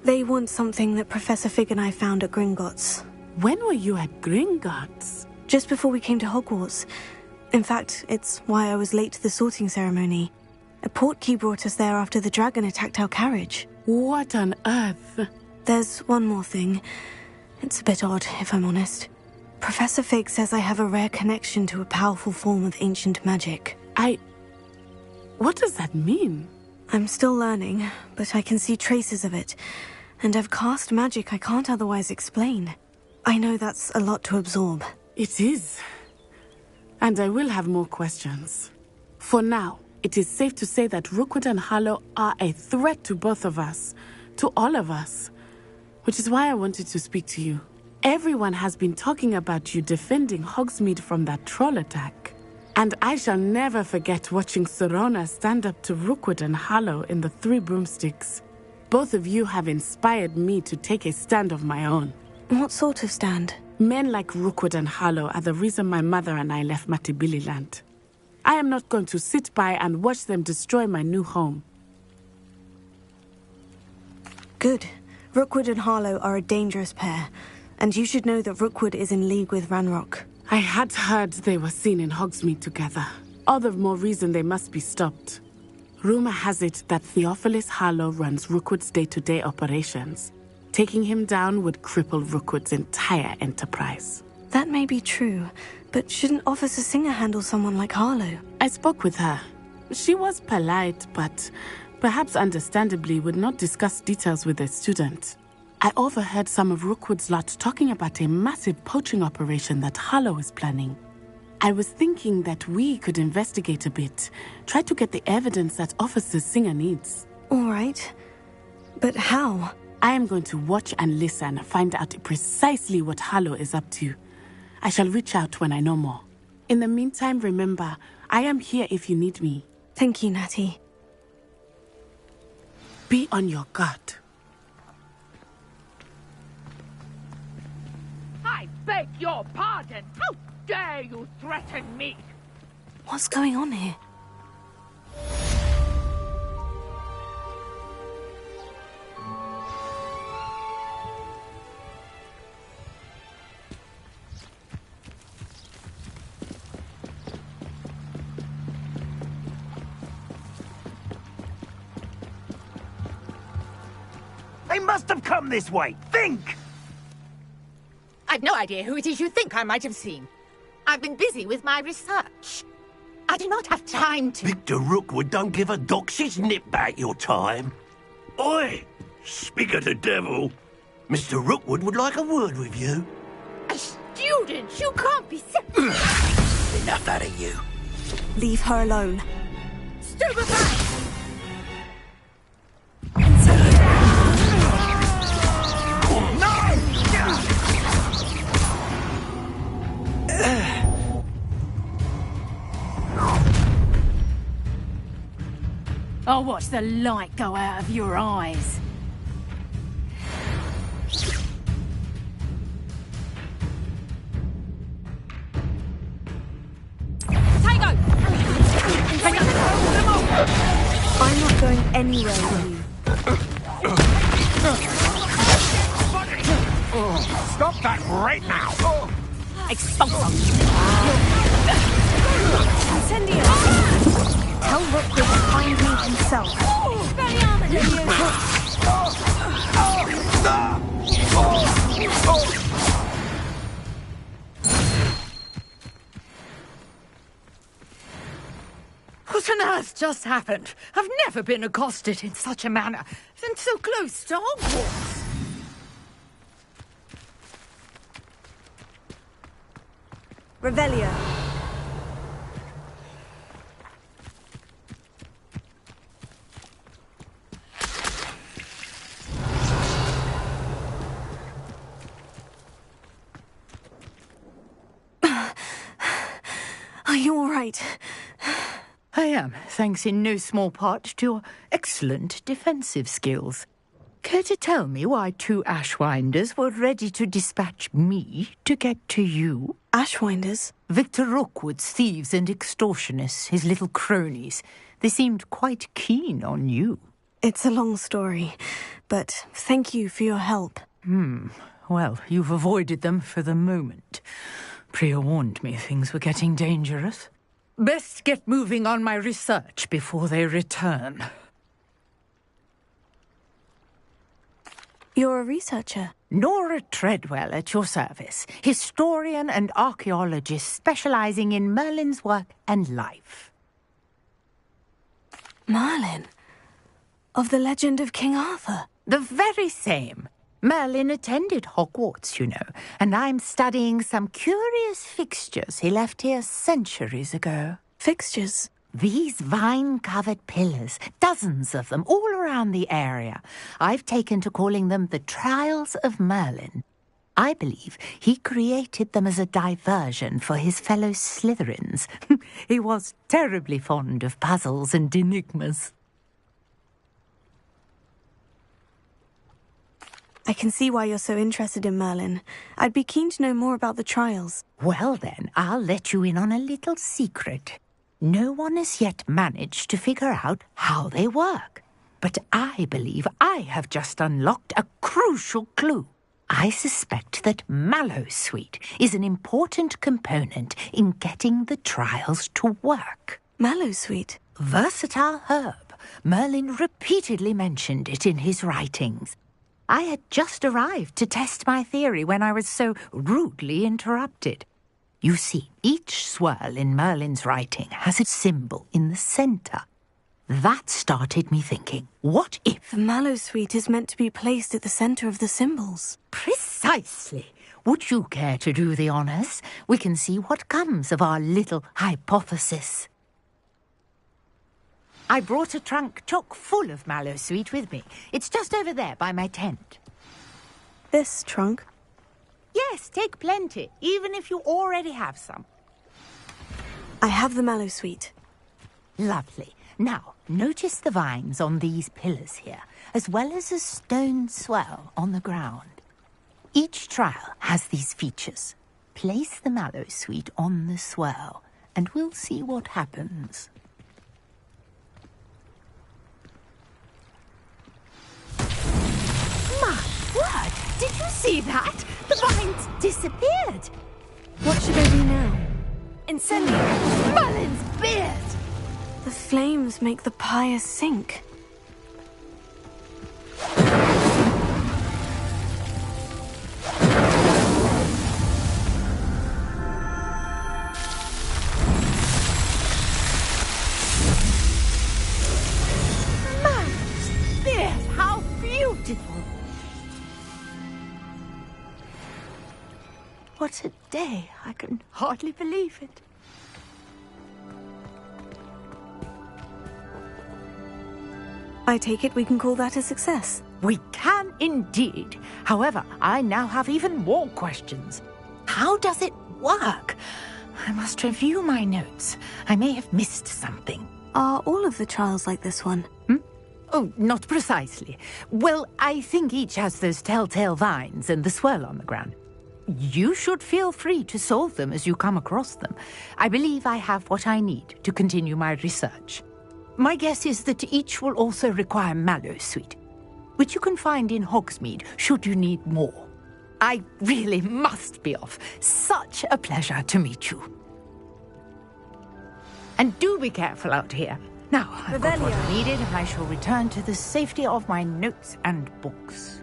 They want something that Professor Fig and I found at Gringotts. When were you at Gringotts? Just before we came to Hogwarts. In fact, it's why I was late to the sorting ceremony. A portkey brought us there after the dragon attacked our carriage. What on earth? There's one more thing. It's a bit odd, if I'm honest. Professor Fig says I have a rare connection to a powerful form of ancient magic. What does that mean? I'm still learning, but I can see traces of it. And I've cast magic I can't otherwise explain. I know that's a lot to absorb. It is. And I will have more questions. For now, it is safe to say that Rookwood and Harlow are a threat to both of us. To all of us. Which is why I wanted to speak to you. Everyone has been talking about you defending Hogsmeade from that troll attack. And I shall never forget watching Serona stand up to Rookwood and Harlow in the Three Broomsticks. Both of you have inspired me to take a stand of my own. What sort of stand? Men like Rookwood and Harlow are the reason my mother and I left Matabeleland. I am not going to sit by and watch them destroy my new home. Good. Rookwood and Harlow are a dangerous pair. And you should know that Rookwood is in league with Ranrock. I had heard they were seen in Hogsmeade together. All the more reason they must be stopped. Rumor has it that Theophilus Harlow runs Rookwood's day-to-day operations. Taking him down would cripple Rookwood's entire enterprise. That may be true, but shouldn't Officer Singer handle someone like Harlow? I spoke with her. She was polite, but perhaps understandably would not discuss details with a student. I overheard some of Rookwood's lot talking about a massive poaching operation that Harlow is planning. I was thinking that we could investigate a bit, try to get the evidence that Officer Singer needs. All right. But how? I am going to watch and listen, find out precisely what Harlow is up to. I shall reach out when I know more. In the meantime, remember, I am here if you need me. Thank you, Natty. Be on your guard. I beg your pardon! How dare you threaten me? What's going on here? They must have come this way! Think! I've no idea who it is you think I might have seen. I've been busy with my research. I do not have time to... Victor Rookwood don't give a doxy's nip back your time. Oi! Speak of the devil. Mr. Rookwood would like a word with you. A student? You can't be so... Enough out of you. Leave her alone. Stupefy! I'll watch the light go out of your eyes. Tango! I'm not going anywhere with you. Stop that right now! Expulso! Incendio! Tell Rookwood to find me himself. What on earth just happened? I've never been accosted in such a manner, and so close to Hogwarts. Revelio. Are you all right? I am, thanks in no small part to your excellent defensive skills. Care to tell me why two Ashwinders were ready to dispatch me to get to you? Ashwinders? Victor Rookwood's thieves and extortionists, his little cronies. They seemed quite keen on you. It's a long story, but thank you for your help. Well, you've avoided them for the moment. Priya warned me things were getting dangerous. Best get moving on my research before they return. You're a researcher? Nora Treadwell at your service, historian and archaeologist specializing in Merlin's work and life. Merlin? Of the legend of King Arthur? The very same. Merlin attended Hogwarts, you know, and I'm studying some curious fixtures he left here centuries ago. Fixtures? These vine-covered pillars, dozens of them, all around the area. I've taken to calling them the Trials of Merlin. I believe he created them as a diversion for his fellow Slytherins. He was terribly fond of puzzles and enigmas. I can see why you're so interested in Merlin. I'd be keen to know more about the trials. Well then, I'll let you in on a little secret. No one has yet managed to figure out how they work. But I believe I have just unlocked a crucial clue. I suspect that Mallowsweet is an important component in getting the trials to work. Mallowsweet? Versatile herb. Merlin repeatedly mentioned it in his writings. I had just arrived to test my theory when I was so rudely interrupted. You see, each swirl in Merlin's writing has a symbol in the centre. That started me thinking, what if... The Mallowsweet is meant to be placed at the centre of the symbols. Precisely. Would you care to do the honours? We can see what comes of our little hypothesis. I brought a trunk chock full of Mallowsweet with me. It's just over there by my tent. This trunk? Yes, take plenty, even if you already have some. I have the Mallowsweet. Lovely. Now, notice the vines on these pillars here, as well as a stone swell on the ground. Each trial has these features. Place the Mallowsweet on the swell, and we'll see what happens. My word! Did you see that? The vines disappeared. What should I do now? Incendio! Merlin's beard! The flames make the pyre sink. Merlin's beard! How beautiful! What a day! I can hardly believe it. I take it we can call that a success. We can indeed. However, I now have even more questions. How does it work? I must review my notes. I may have missed something. Are all of the trials like this one? Oh, not precisely. Well, I think each has those telltale vines and the swirl on the ground. You should feel free to solve them as you come across them. I believe I have what I need to continue my research. My guess is that each will also require Mallowsweet, which you can find in Hogsmeade should you need more. I really must be off. Such a pleasure to meet you. And do be careful out here. Now, I've got what I needed, and I shall return to the safety of my notes and books.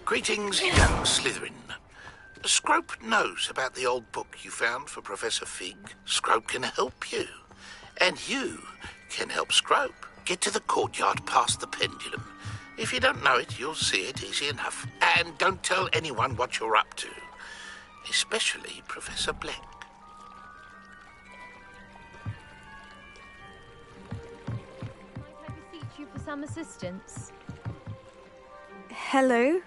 Greetings, young Slytherin. Scrope knows about the old book you found for Professor Fig. Scrope can help you. And you can help Scrope. Get to the courtyard past the pendulum. If you don't know it, you'll see it easy enough. And don't tell anyone what you're up to. especially Professor Black. Might I beseech you for some assistance? Hello?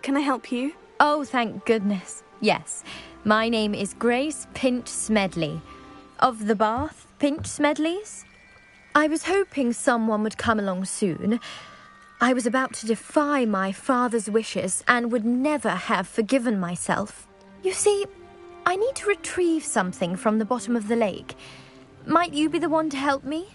Can I help you? Oh, thank goodness. Yes. My name is Grace Pinch Smedley. Of the Bath Pinch Smedleys? I was hoping someone would come along soon. I was about to defy my father's wishes and would never have forgiven myself. You see, I need to retrieve something from the bottom of the lake. Might you be the one to help me?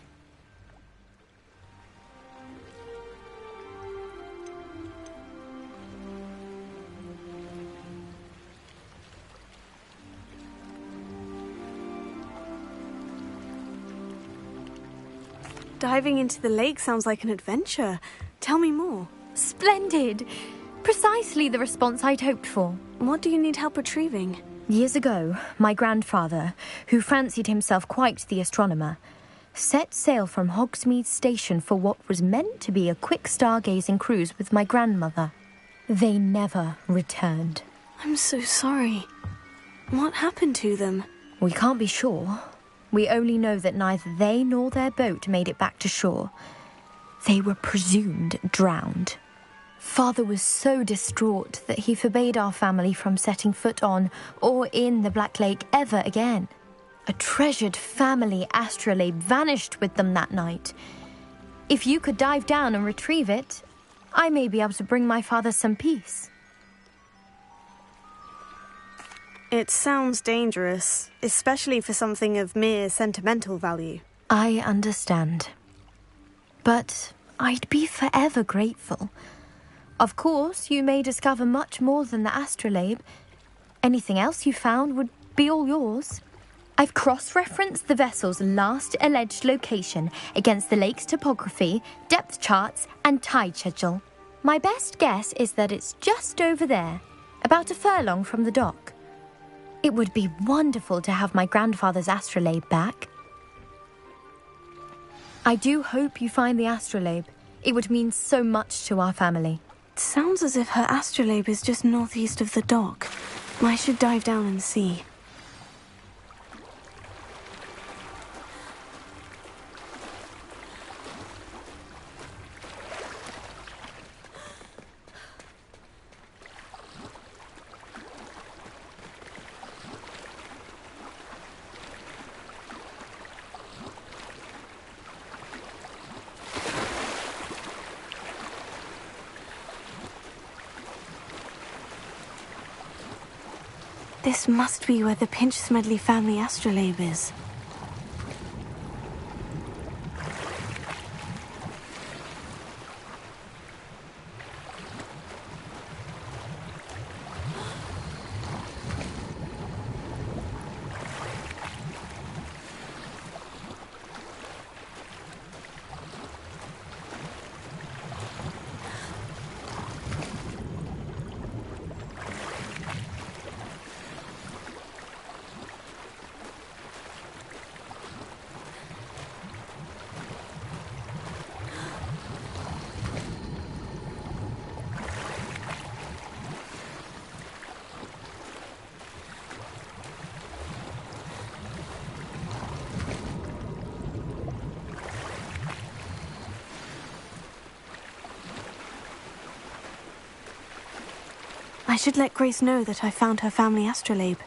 Diving into the lake sounds like an adventure. Tell me more. Splendid! Precisely the response I'd hoped for. What do you need help retrieving? Years ago, my grandfather, who fancied himself quite the astronomer, set sail from Hogsmeade Station for what was meant to be a quick stargazing cruise with my grandmother. They never returned. I'm so sorry. What happened to them? We can't be sure. We only know that neither they nor their boat made it back to shore. They were presumed drowned. Father was so distraught that he forbade our family from setting foot on or in the Black Lake ever again. A treasured family astrolabe vanished with them that night. If you could dive down and retrieve it, I may be able to bring my father some peace. It sounds dangerous, especially for something of mere sentimental value. I understand. But I'd be forever grateful. Of course, you may discover much more than the astrolabe. Anything else you found would be all yours. I've cross-referenced the vessel's last alleged location against the lake's topography, depth charts, and tide schedule. My best guess is that it's just over there, about a furlong from the dock. It would be wonderful to have my grandfather's astrolabe back. I do hope you find the astrolabe. It would mean so much to our family. It sounds as if her astrolabe is just northeast of the dock. I should dive down and see. This must be where the Pinch Smedley family astrolabe is. I should let Grace know that I found her family astrolabe.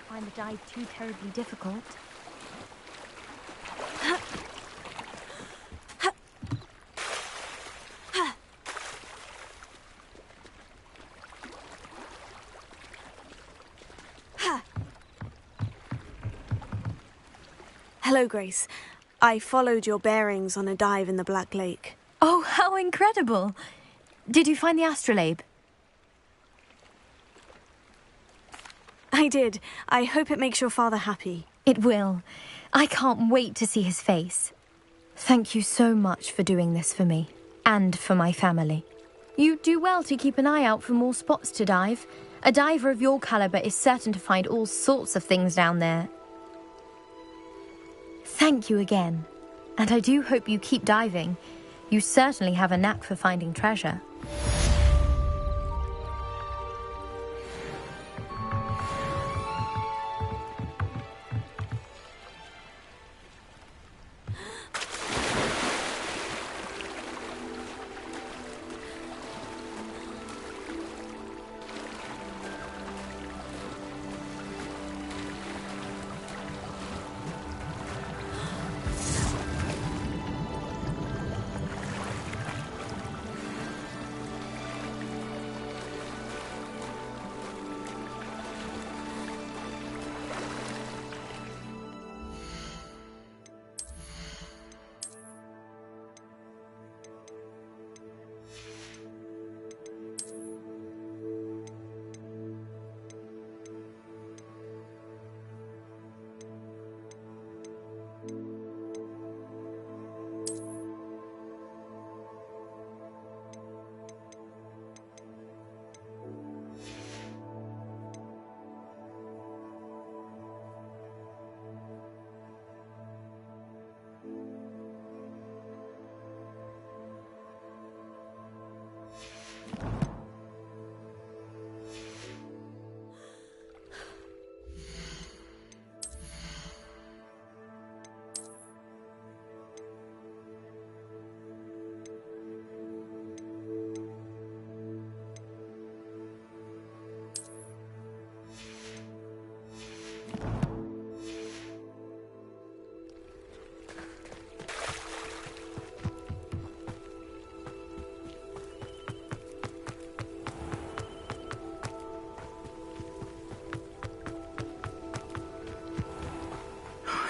Find the dive too terribly difficult. Hello, Grace. I followed your bearings on a dive in the Black Lake. Oh, how incredible! Did you find the astrolabe? I did. I hope it makes your father happy. It will. I can't wait to see his face. Thank you so much for doing this for me, and for my family. You do well to keep an eye out for more spots to dive. A diver of your caliber is certain to find all sorts of things down there. Thank you again. And I do hope you keep diving. You certainly have a knack for finding treasure.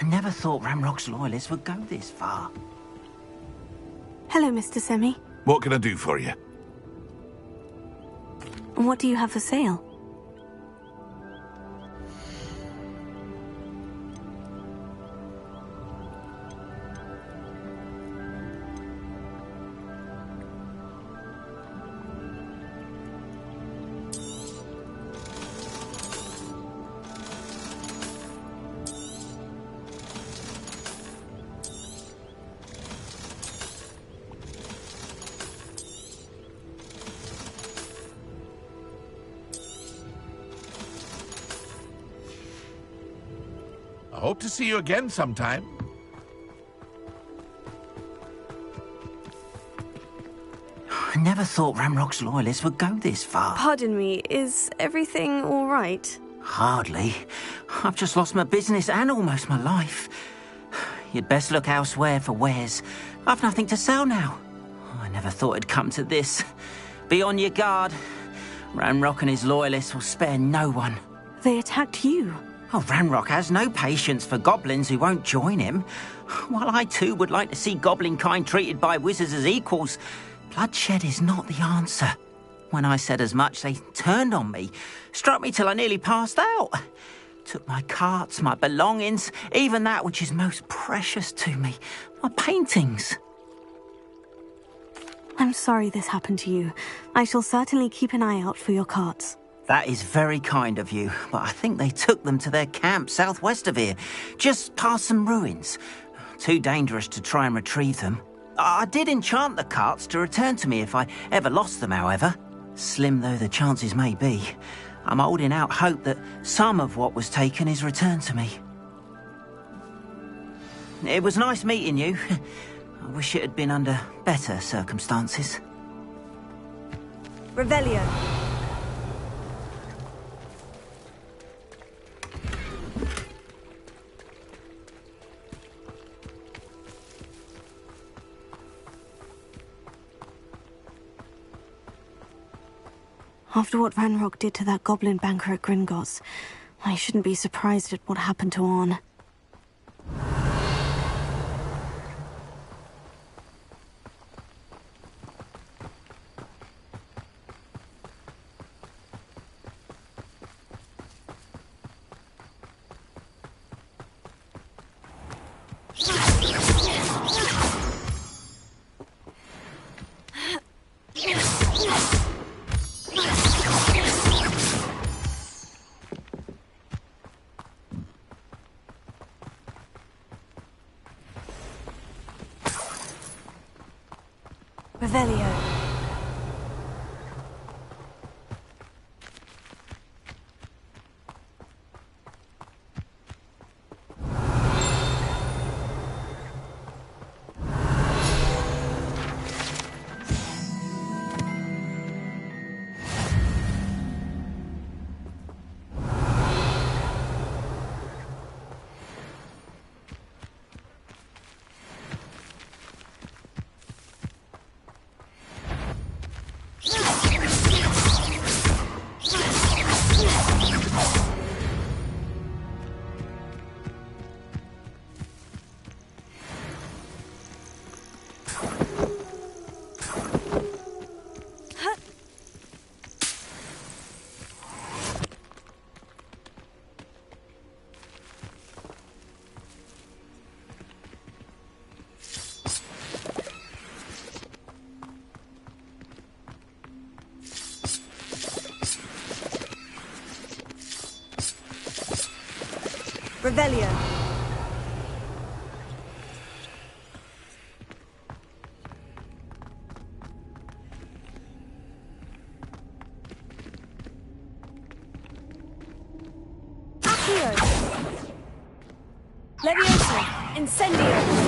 I never thought Ramrock's loyalists would go this far. Hello, Mr. Semi. What can I do for you? What do you have for sale? I hope to see you again sometime. I never thought Ramrock's loyalists would go this far. Pardon me, is everything all right? Hardly. I've just lost my business and almost my life. You'd best look elsewhere for wares. I've nothing to sell now. I never thought it'd come to this. Be on your guard. Ramrock and his loyalists will spare no one. They attacked you. Oh, Ramrock has no patience for goblins who won't join him. While I too would like to see goblin kind treated by wizards as equals, bloodshed is not the answer. When I said as much, they turned on me, struck me till I nearly passed out. Took my carts, my belongings, even that which is most precious to me, my paintings. I'm sorry this happened to you. I shall certainly keep an eye out for your carts. That is very kind of you, but I think they took them to their camp southwest of here, just past some ruins. Too dangerous to try and retrieve them. I did enchant the carts to return to me if I ever lost them, however. Slim though the chances may be, I'm holding out hope that some of what was taken is returned to me. It was nice meeting you. I wish it had been under better circumstances. Revelio. After what Ranrock did to that goblin banker at Gringotts, I shouldn't be surprised at what happened to Orn. Revelio. Accio. Leviosa. Incendio.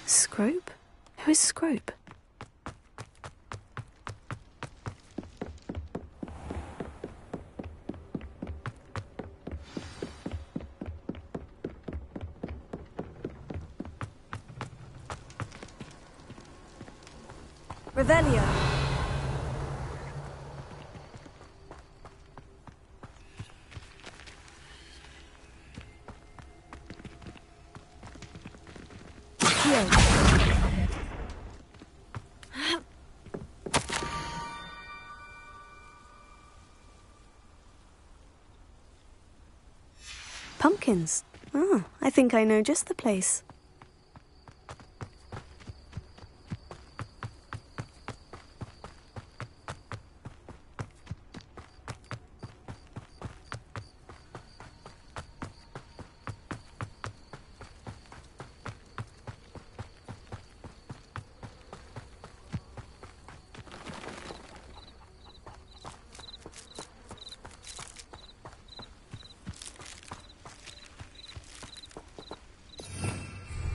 Scrope? Who is Scrope? Revelio. Pumpkins. Ah, I think I know just the place.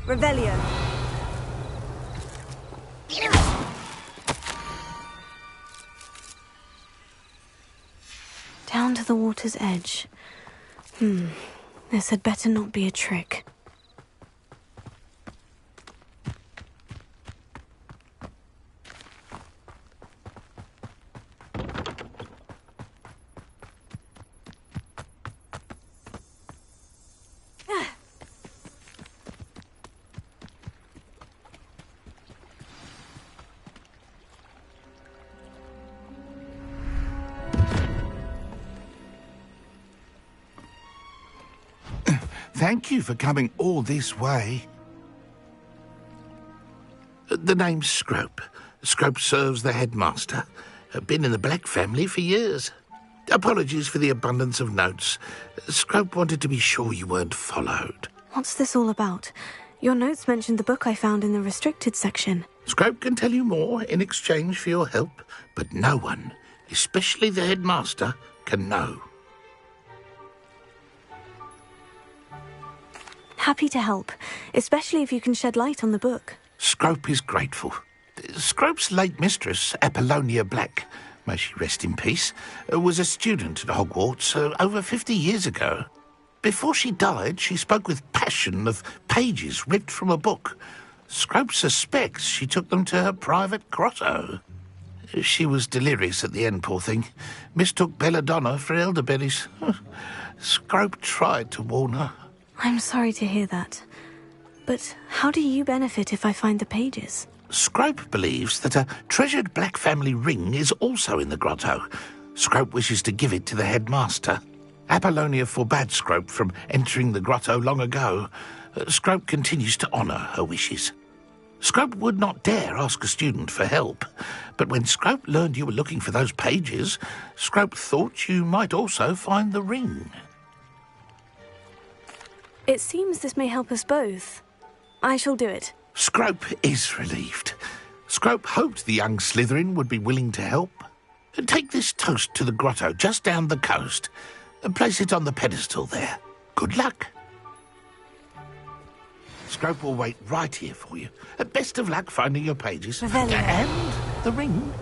Revelio. Down to the water's edge. This had better not be a trick. Thank you for coming all this way. The name's Scrope. Scrope serves the headmaster. Been in the Black family for years. Apologies for the abundance of notes. Scrope wanted to be sure you weren't followed. What's this all about? Your notes mentioned the book I found in the restricted section. Scrope can tell you more in exchange for your help, but no one, especially the headmaster, can know. Happy to help, especially if you can shed light on the book. Scrope is grateful. Scrope's late mistress, Apollonia Black, may she rest in peace, was a student at Hogwarts over 50 years ago. Before she died, she spoke with passion of pages ripped from a book. Scrope suspects she took them to her private grotto. She was delirious at the end, poor thing. Mistook belladonna for elderberries. Scrope tried to warn her. I'm sorry to hear that. But how do you benefit if I find the pages? Scrope believes that a treasured Black family ring is also in the grotto. Scrope wishes to give it to the headmaster. Apollonia forbade Scrope from entering the grotto long ago. Scrope continues to honour her wishes. Scrope would not dare ask a student for help, but when Scrope learned you were looking for those pages, Scrope thought you might also find the ring. It seems this may help us both. I shall do it. Scrope is relieved. Scrope hoped the young Slytherin would be willing to help. Take this toast to the grotto just down the coast and place it on the pedestal there. Good luck. Scrope will wait right here for you. Best of luck finding your pages. Revelio. And the ring.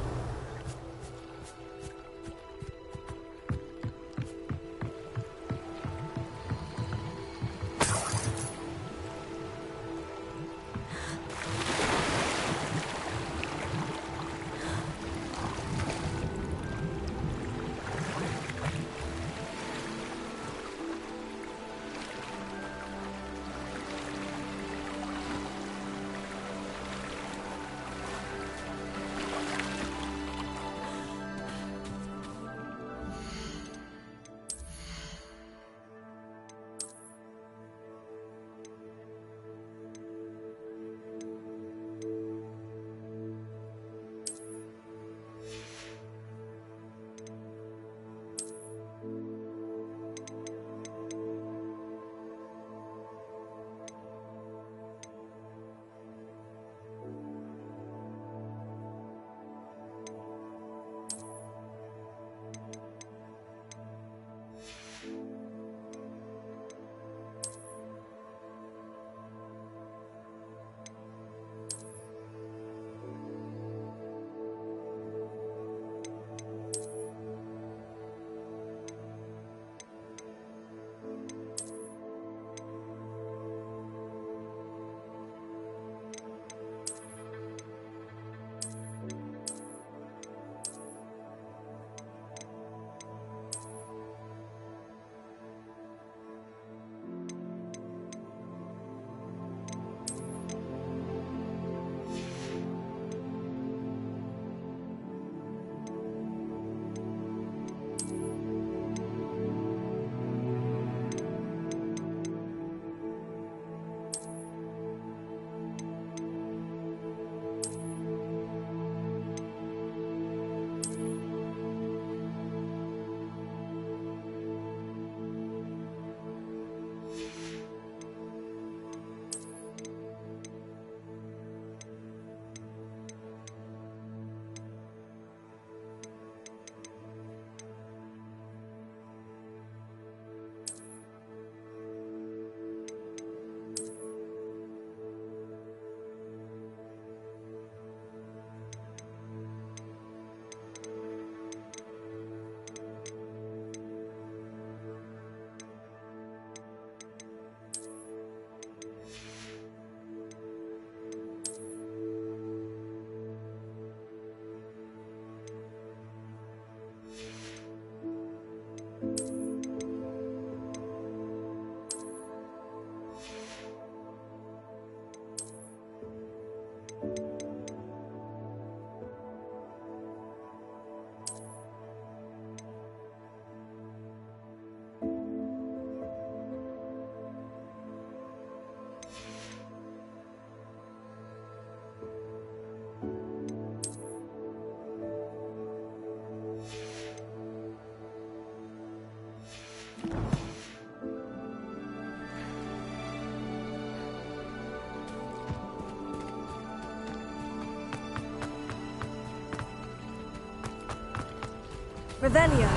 Revelio.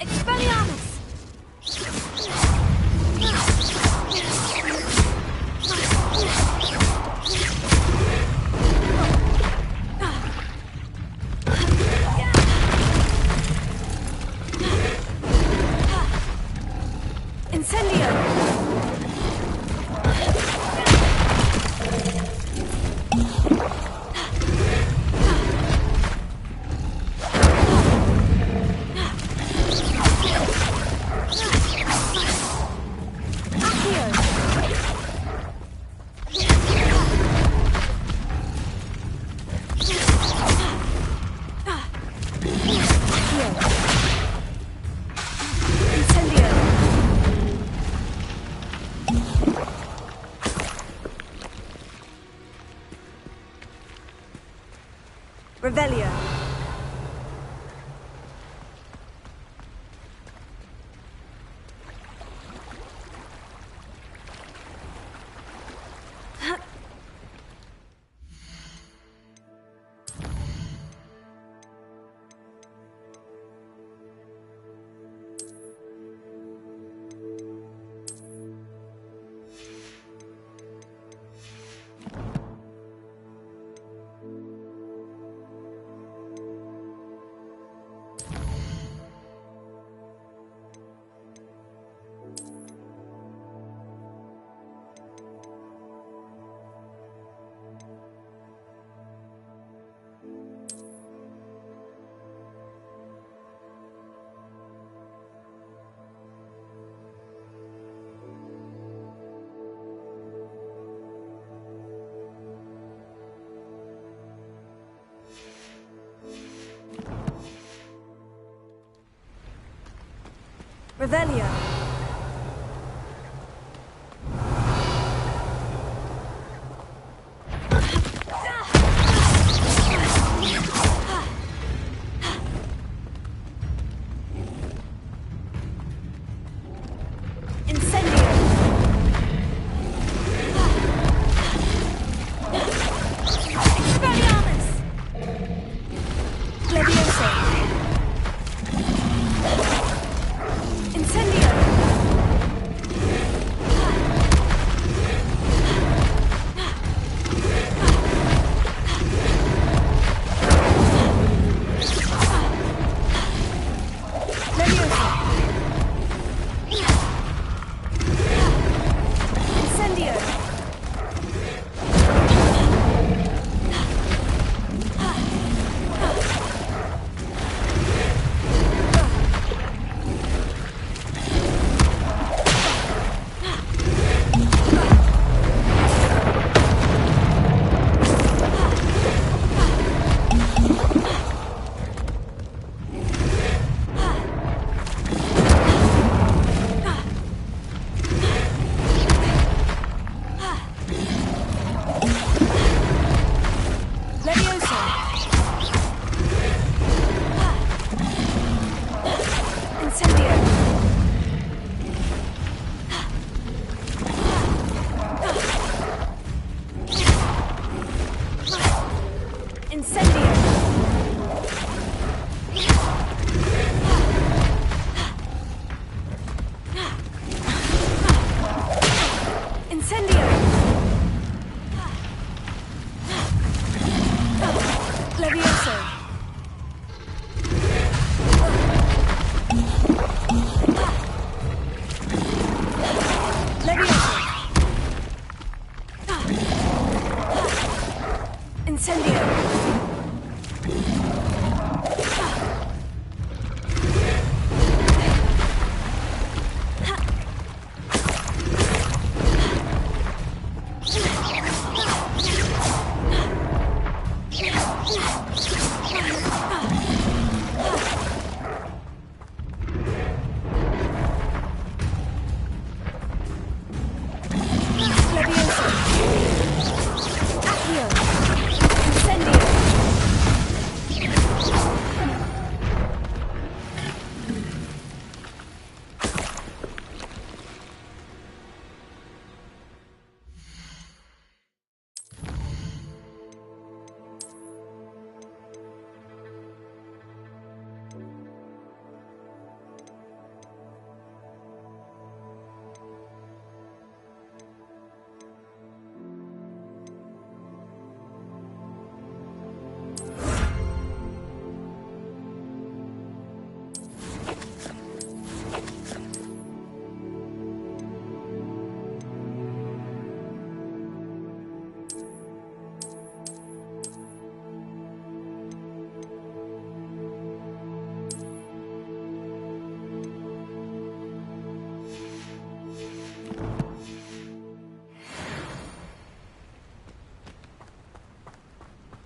Expelliarmus! Incendio! Revelio. Revelio.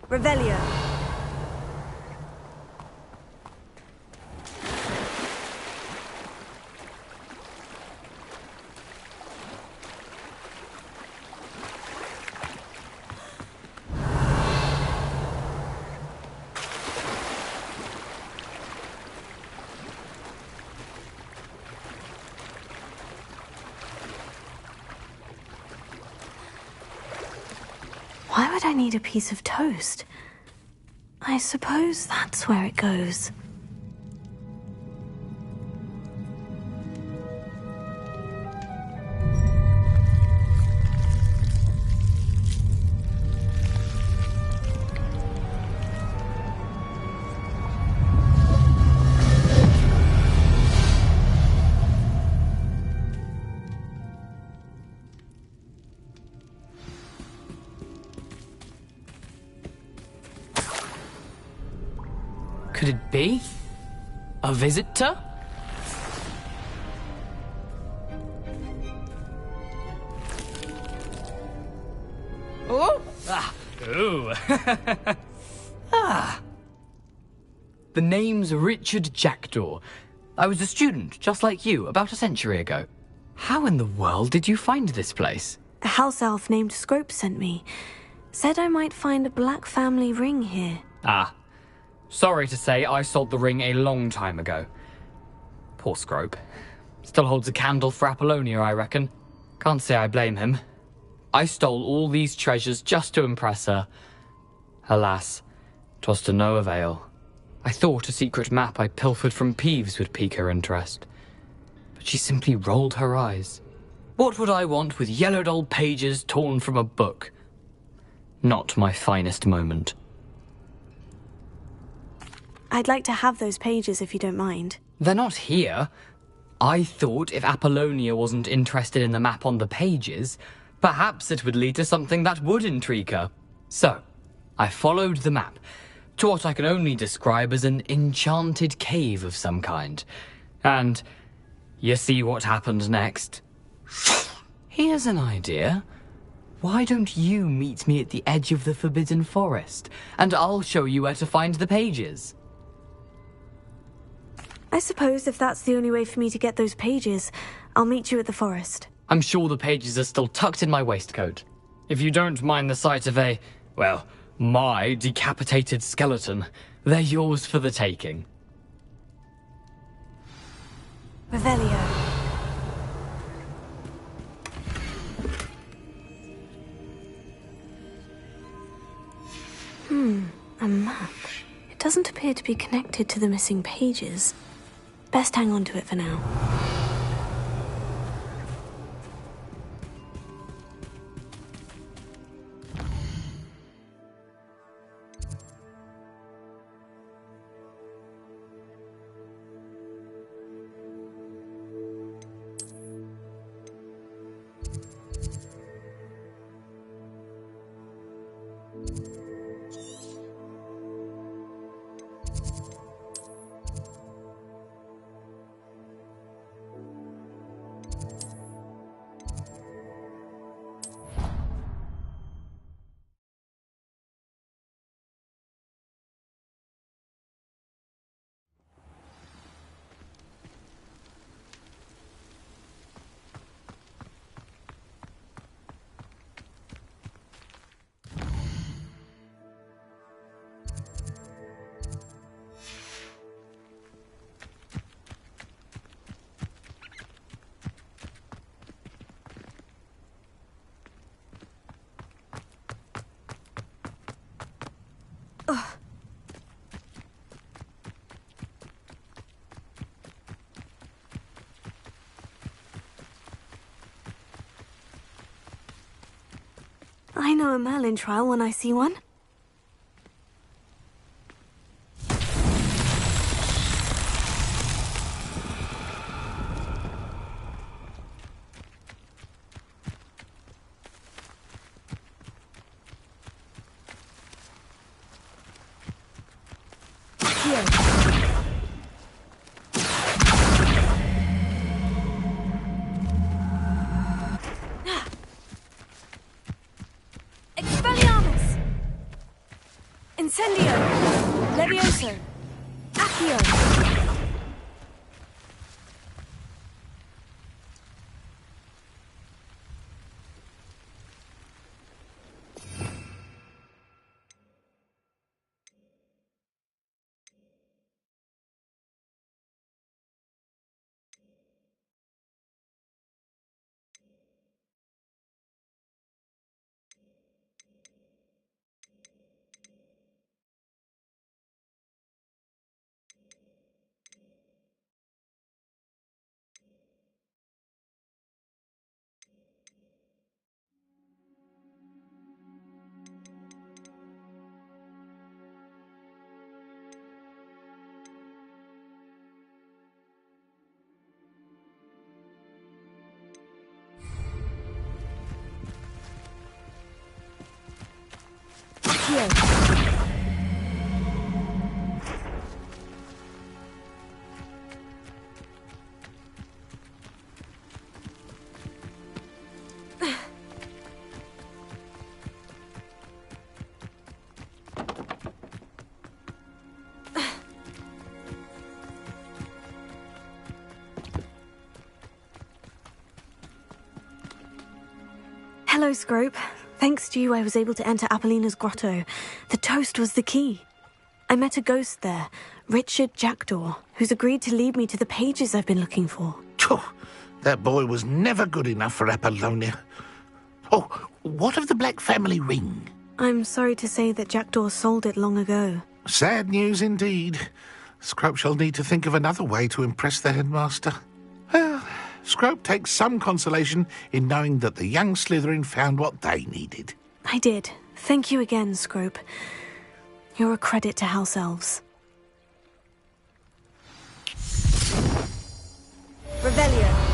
Revelio. would I need a piece of toast? I suppose that's where it goes. Could it be? A visitor? Oh! Ah! Ooh! Ah! The name's Richard Jackdaw. I was a student, just like you, about a century ago. How in the world did you find this place? A house elf named Scrope sent me. Said I might find a black family ring here. Ah. Sorry to say, I sold the ring a long time ago. Poor Scrope. Still holds a candle for Apollonia, I reckon. Can't say I blame him. I stole all these treasures just to impress her. Alas, 'twas to no avail. I thought a secret map I pilfered from Peeves would pique her interest. But she simply rolled her eyes. What would I want with yellowed old pages torn from a book? Not my finest moment. I'd like to have those pages if you don't mind. They're not here. I thought if Apollonia wasn't interested in the map on the pages, perhaps it would lead to something that would intrigue her. So, I followed the map to what I can only describe as an enchanted cave of some kind. And you see what happened next? Here's an idea. Why don't you meet me at the edge of the Forbidden Forest, and I'll show you where to find the pages? I suppose if that's the only way for me to get those pages, I'll meet you at the forest. I'm sure the pages are still tucked in my waistcoat. If you don't mind the sight of a, well, my decapitated skeleton, they're yours for the taking. Revelio. A map. It doesn't appear to be connected to the missing pages. Best hang on to it for now. I know a Merlin trial when I see one. Incendio! Levioso! Accio! Accio. Hello, Scrope. Thanks to you, I was able to enter Apollina's grotto. The toast was the key. I met a ghost there, Richard Jackdaw, who's agreed to lead me to the pages I've been looking for. That boy was never good enough for Apollonia. Oh, what of the Black family ring? I'm sorry to say that Jackdaw sold it long ago. Sad news indeed. Scrope shall need to think of another way to impress the headmaster. Well, Scrope takes some consolation in knowing that the young Slytherin found what they needed. I did. Thank you again, Scrope. You're a credit to House Elves. Revelio.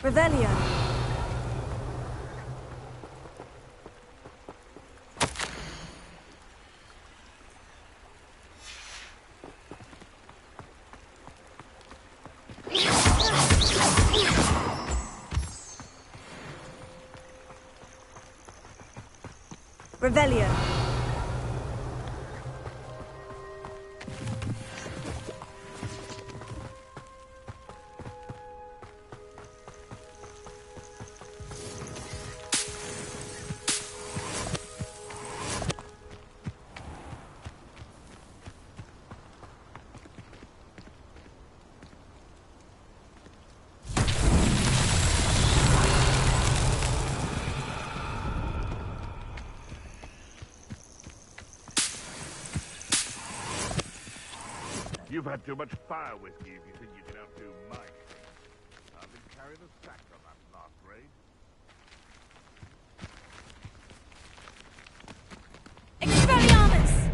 Revelio. Revelio. You've had too much fire whiskey if you think you can outdo my king. I've been carrying a sack on that last raid. Expelliarmus!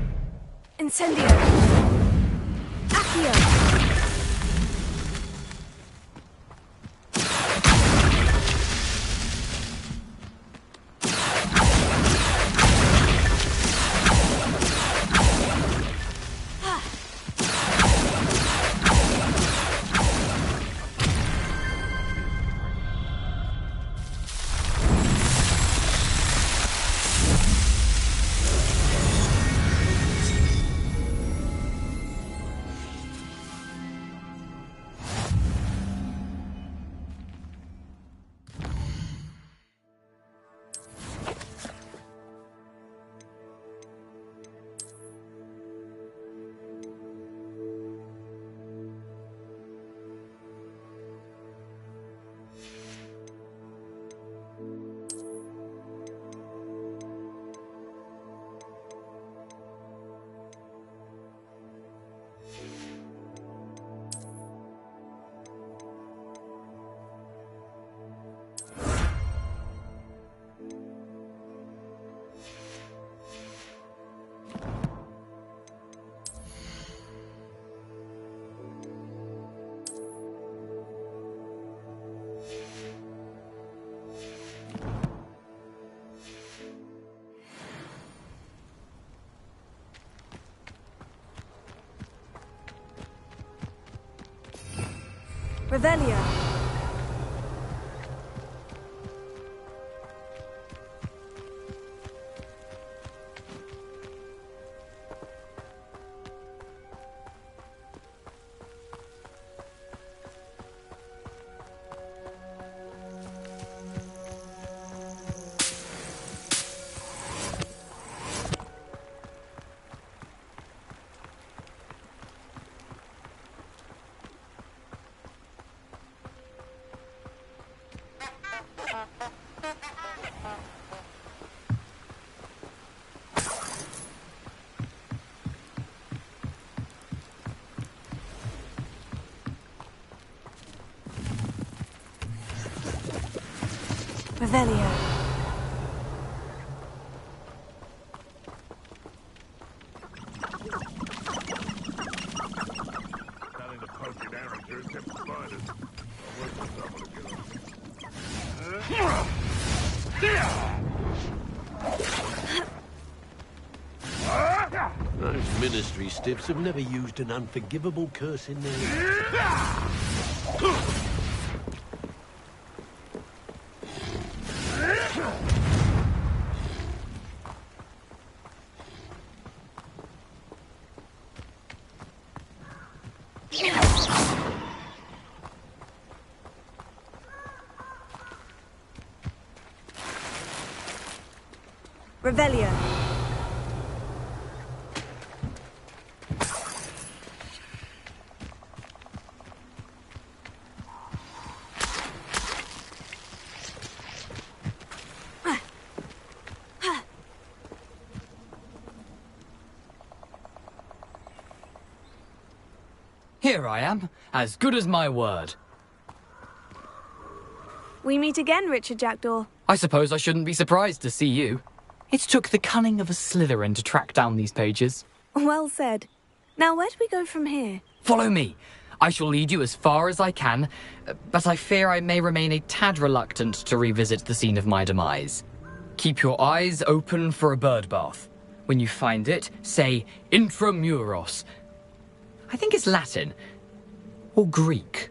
Incendio! Accio! Revelio. Revelio. Telling the poking amateurs kept spiders. I'll wait for someone to get up. Those ministry stiffs have never used an unforgivable curse in their... Revelio. Here I am, as good as my word. We meet again, Richard Jackdaw. I suppose I shouldn't be surprised to see you. It took the cunning of a Slytherin to track down these pages. Well said. Now, where do we go from here? Follow me. I shall lead you as far as I can, but I fear I may remain a tad reluctant to revisit the scene of my demise. Keep your eyes open for a bird bath. When you find it, say intramuros. I think it's Latin. Or Greek.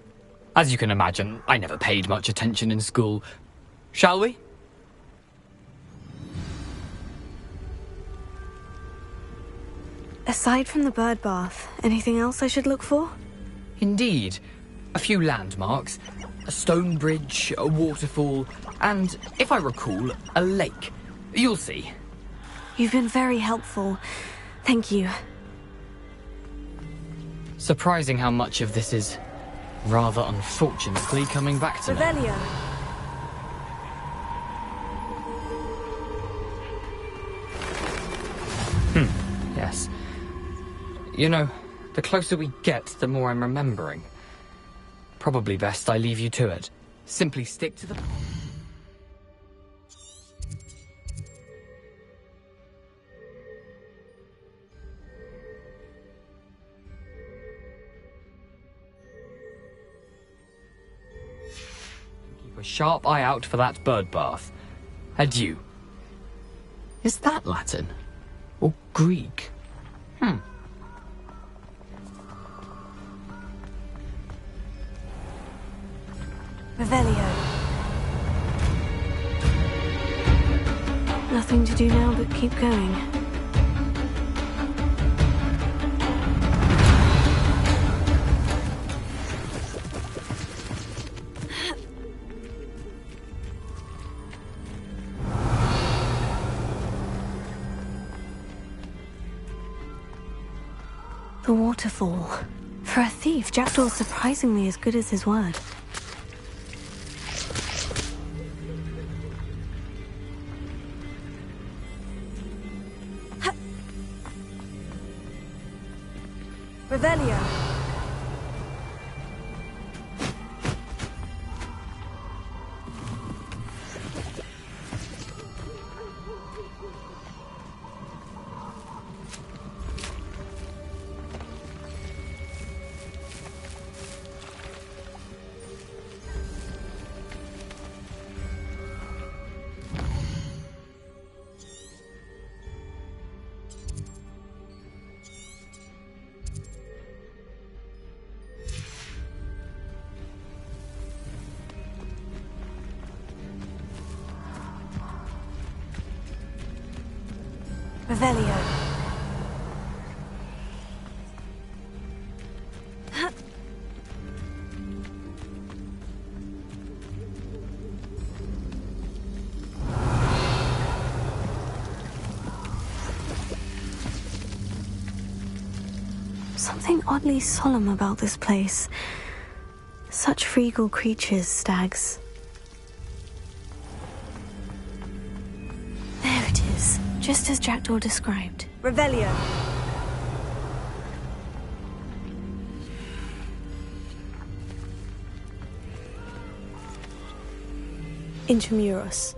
As you can imagine, I never paid much attention in school. Shall we? Aside from the bird bath, anything else I should look for? Indeed. A few landmarks. A stone bridge, a waterfall, and, if I recall, a lake. You'll see. You've been very helpful. Thank you. Surprising how much of this is, rather unfortunately, coming back to me. Revelio. Yes. You know, the closer we get, the more I'm remembering. Probably best I leave you to it. Simply stick to the... Keep a sharp eye out for that bird bath. Adieu. Is that Latin? Or Greek? Revelio. Nothing to do now but keep going. The waterfall. For a thief, Jackdaw's surprisingly as good as his word. Revelio. Revelio. Something oddly solemn about this place. Such regal creatures, stags. There it is, just as Jackdaw described. Revelio. Intramuros.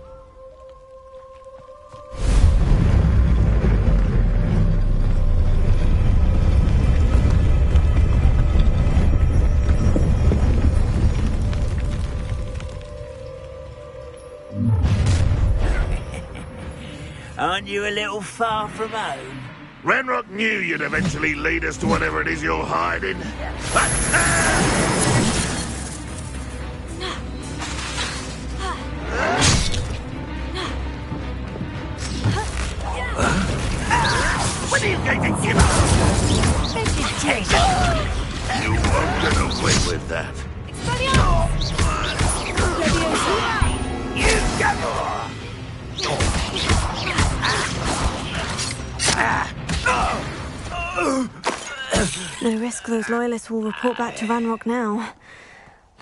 Aren't you a little far from home? Ranrock knew you'd eventually lead us to whatever it is you're hiding. When are you going to give up? You won't get away with that. You devil! No risk those loyalists will report back to Ranrock now.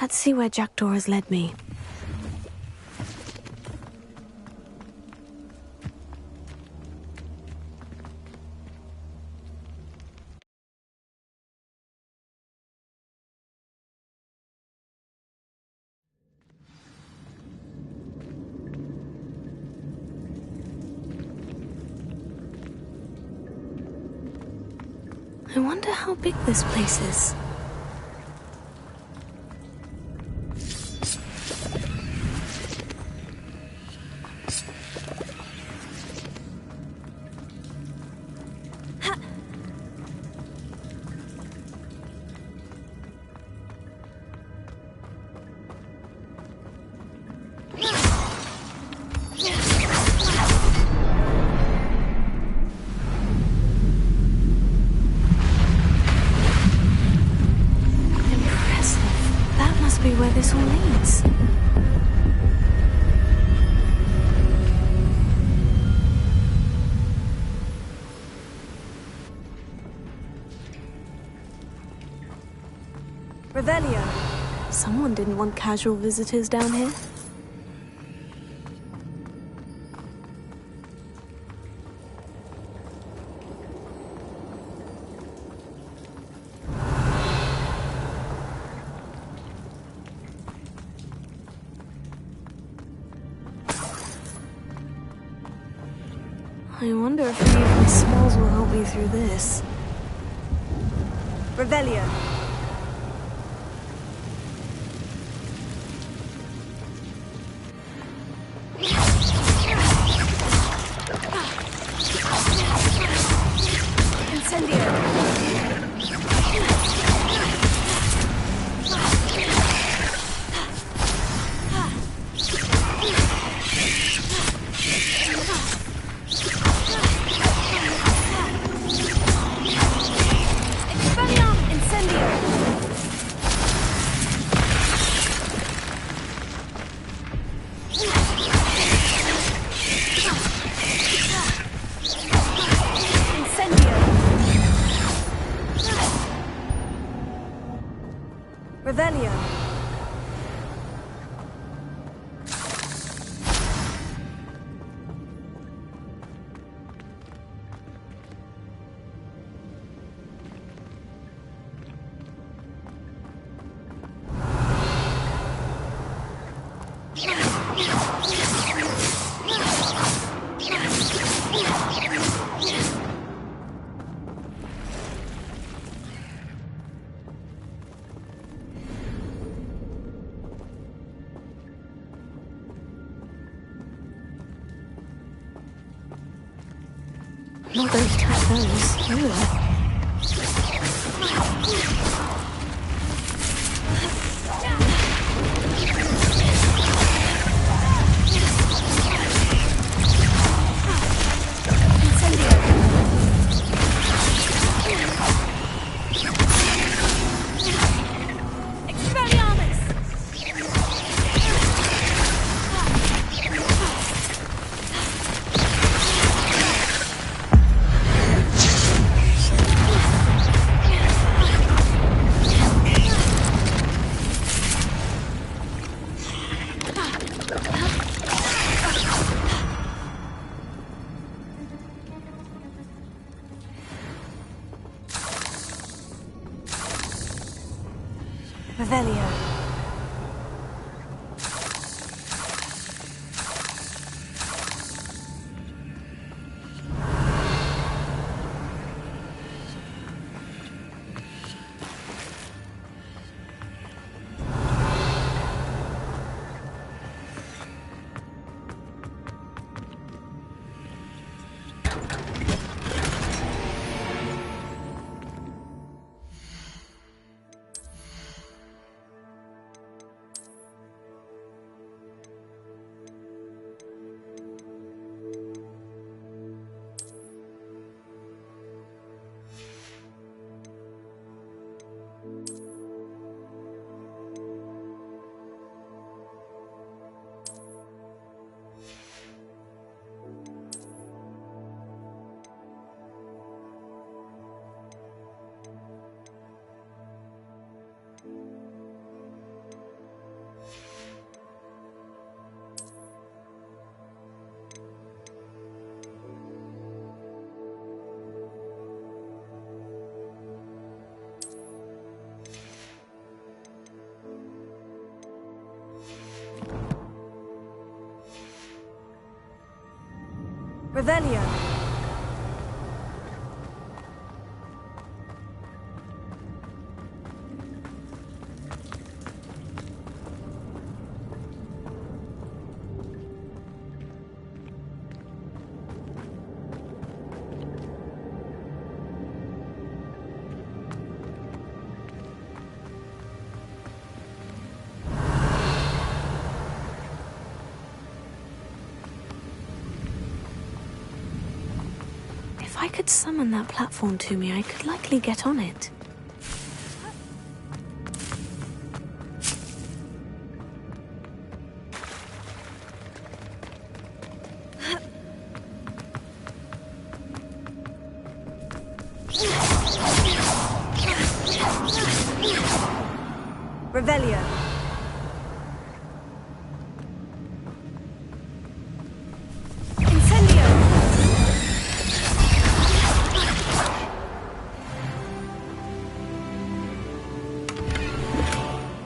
Let's see where Jackdaw has led me. I wonder how big this place is. Where this all leads. Revelio. Someone didn't want casual visitors down here. I wonder if any of my smells will help me through this. Revelio. Revelio. Not going to touch those. You will. Incendio. Revelio. Revelio. If I could summon that platform to me, I could likely get on it. Revelio.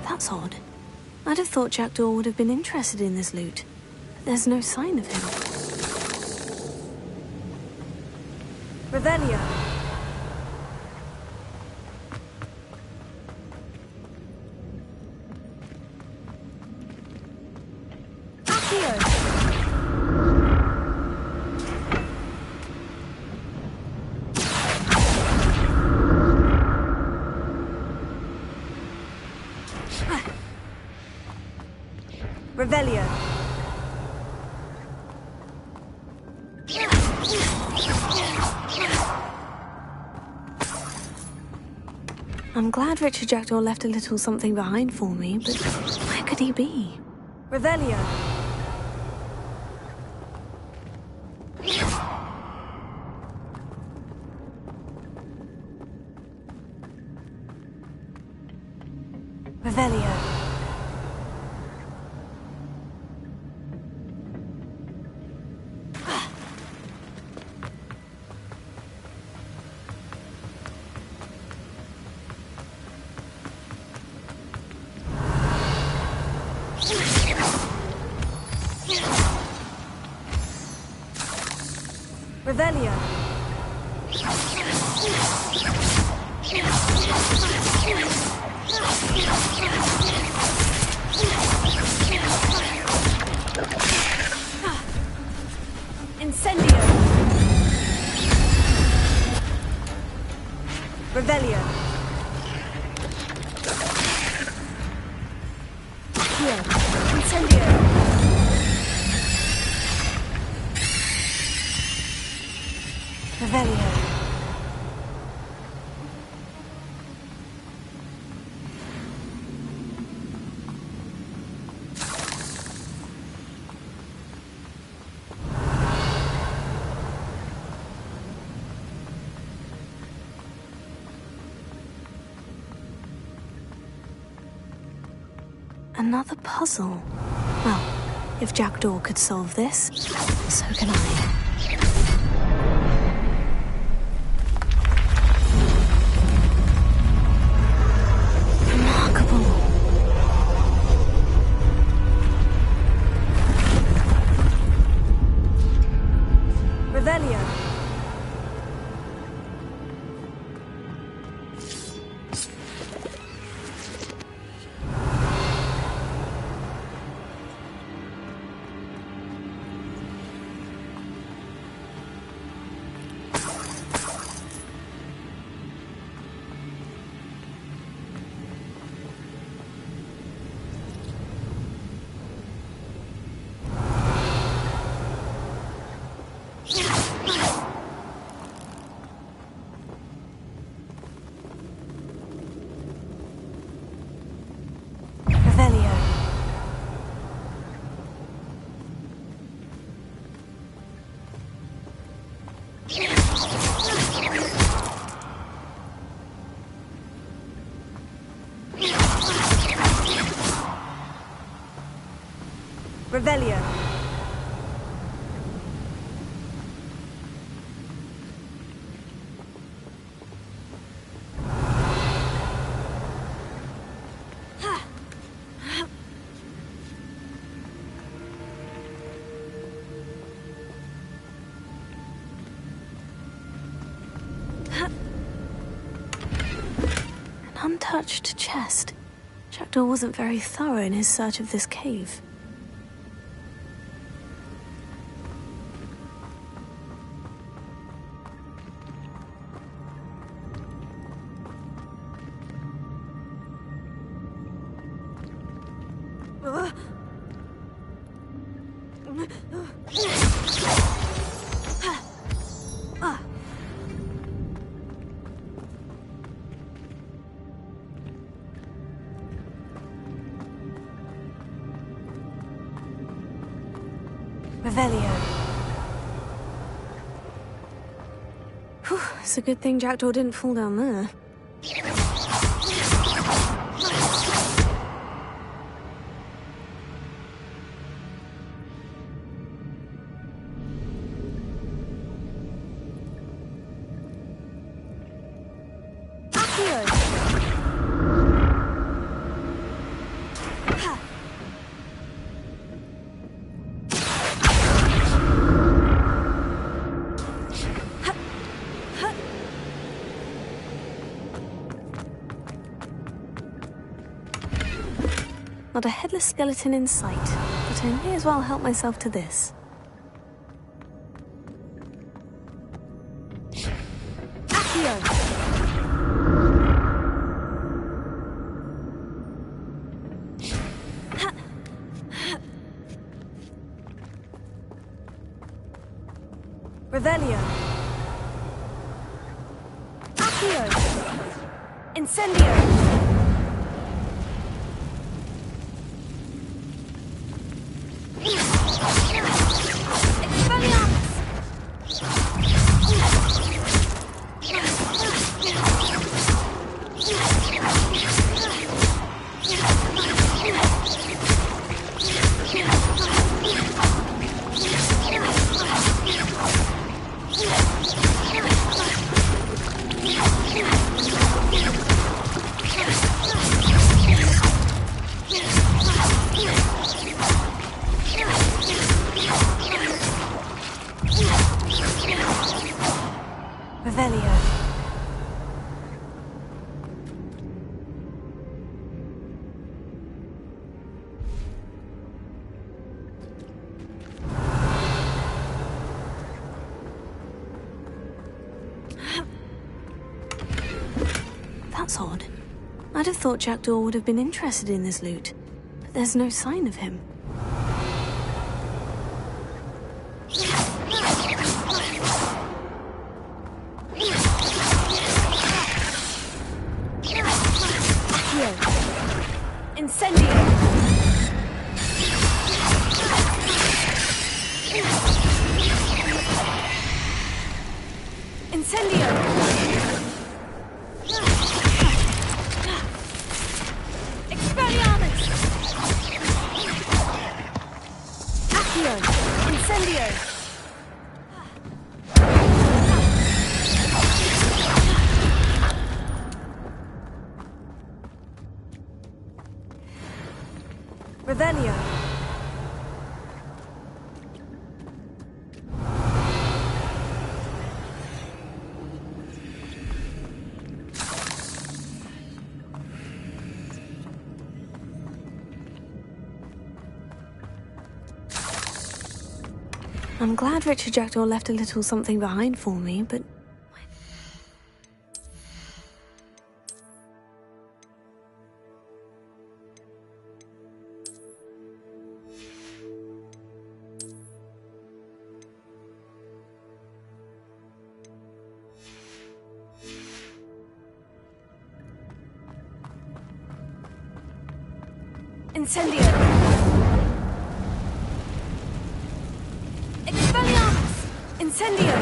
That's odd. I'd have thought Jackdaw would have been interested in this loot. There's no sign of him. Revelio. Revelio. I'm glad Richard Jackdaw left a little something behind for me, but where could he be? Revelio. Revelio. Revelio. Incendio. Revelio. Here. Incendio. Revelio. Another puzzle. Well, if Jackdaw could solve this, so can I. Remarkable. Revelio. An untouched chest. Jackdaw wasn't very thorough in his search of this cave. Revelio. Whew, it's a good thing Jackdaw didn't fall down there. Not a headless skeleton in sight, but I may as well help myself to this. Accio! Revelio! Accio! Incendio! That's odd. I'd have thought Jackdaw would have been interested in this loot, but there's no sign of him. Incendio! Incendio! Expelliarmus! Accio! Incendio! Revelio. I'm glad Richard Jackdaw left a little something behind for me, but... Incendio! Expelliarmus! Incendio!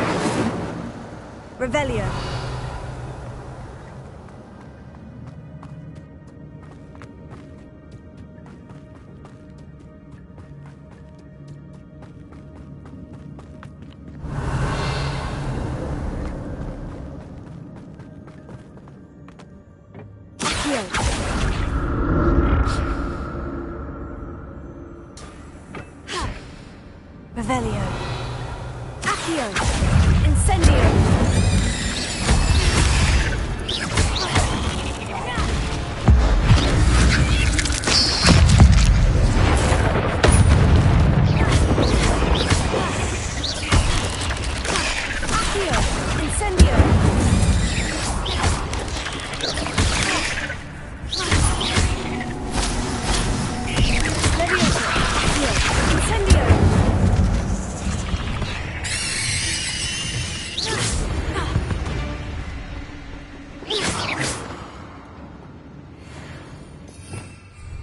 Revelio. Accio! Revelio! Accio! Incendio!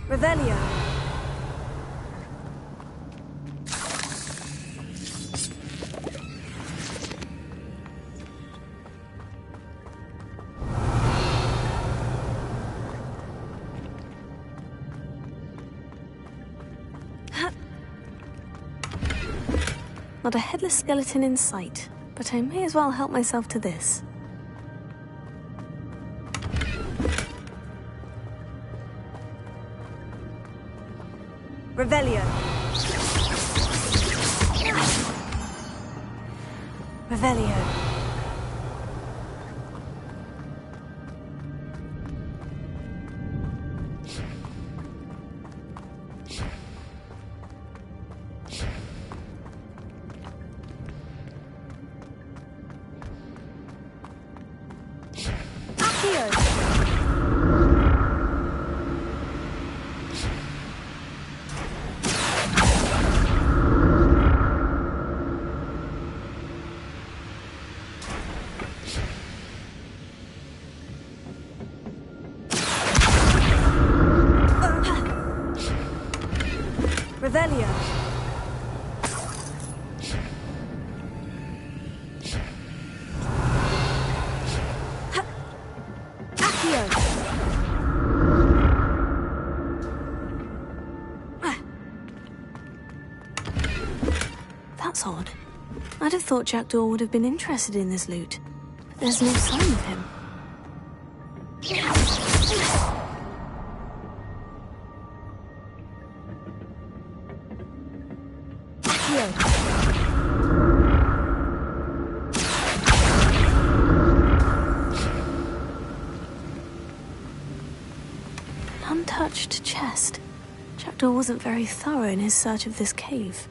Revelio. Not a headless skeleton in sight, but I may as well help myself to this. Revelio. Revelio. Revelio. Accio. That's odd. I'd have thought Jackdaw would have been interested in this loot, but there's no sign of him. An untouched chest. Jackdaw wasn't very thorough in his search of this cave.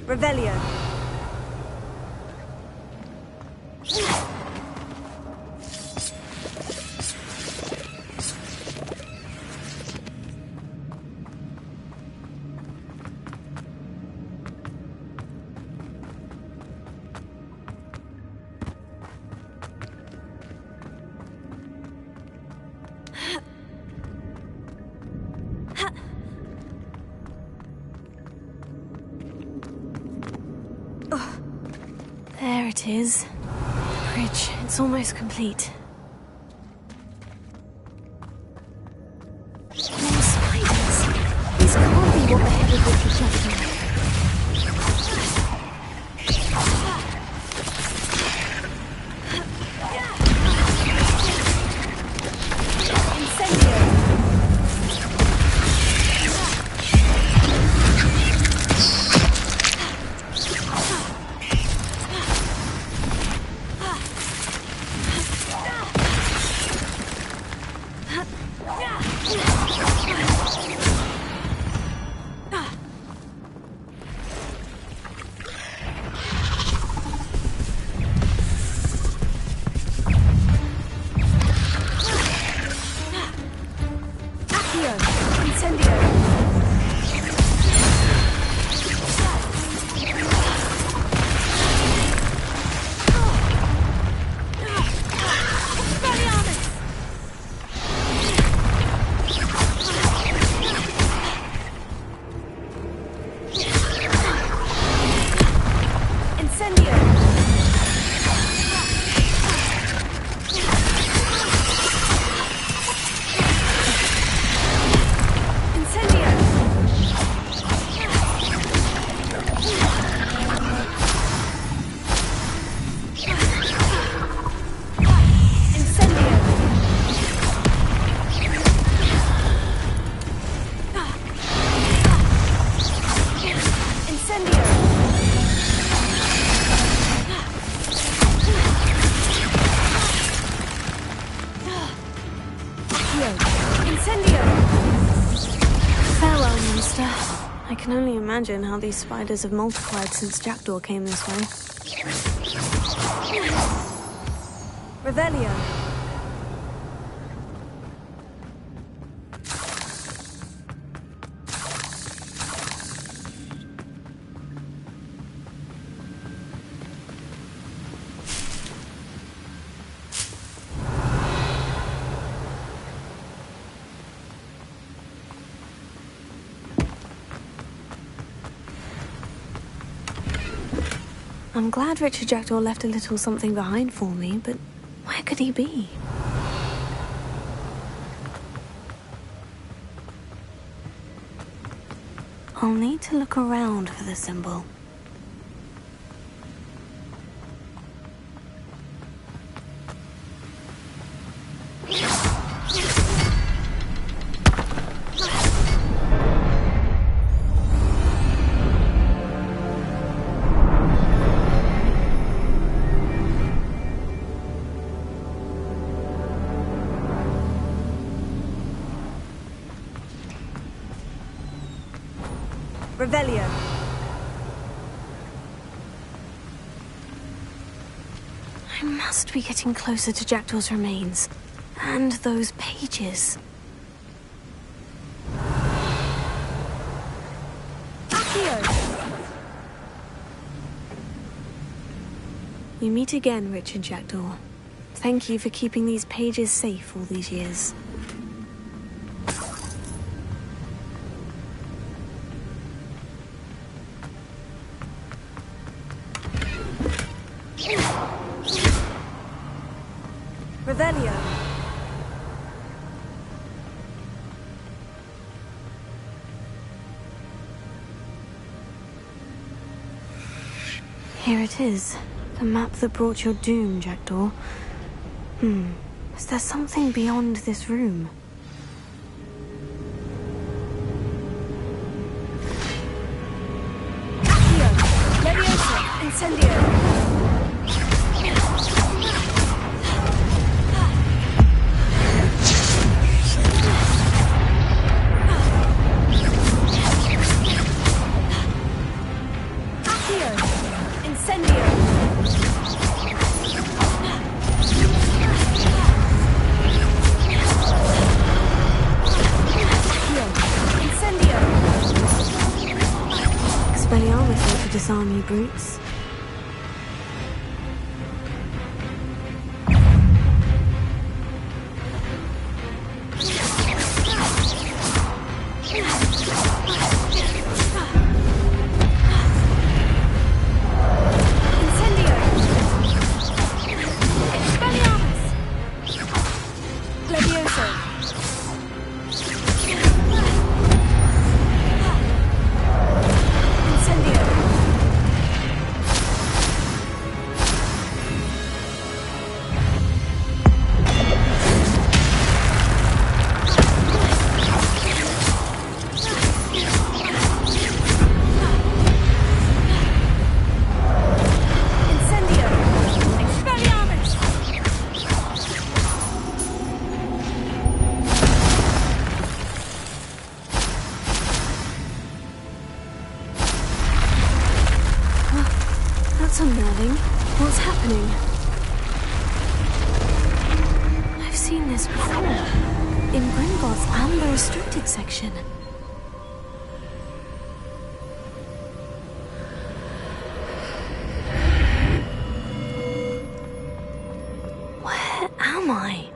Revelio. There it is. The bridge. It's almost complete. More spiders. This can't be what the head of the projector. Incendio! Farewell, monster. I can only imagine how these spiders have multiplied since Jackdaw came this way. Revelio. I'm glad Richard Jackdaw left a little something behind for me, but where could he be? I'll need to look around for the symbol. Revelio. I must be getting closer to Jackdaw's remains. And those pages. Accio! We meet again, Richard Jackdaw. Thank you for keeping these pages safe all these years. Revelio. Here it is. The map that brought your doom, Jackdaw. Is there something beyond this room? Accio! Leviosa! Incendio! Disarm you brutes. That's unnerving. What's happening? I've seen this before. In Gringotts and the restricted section. Where am I?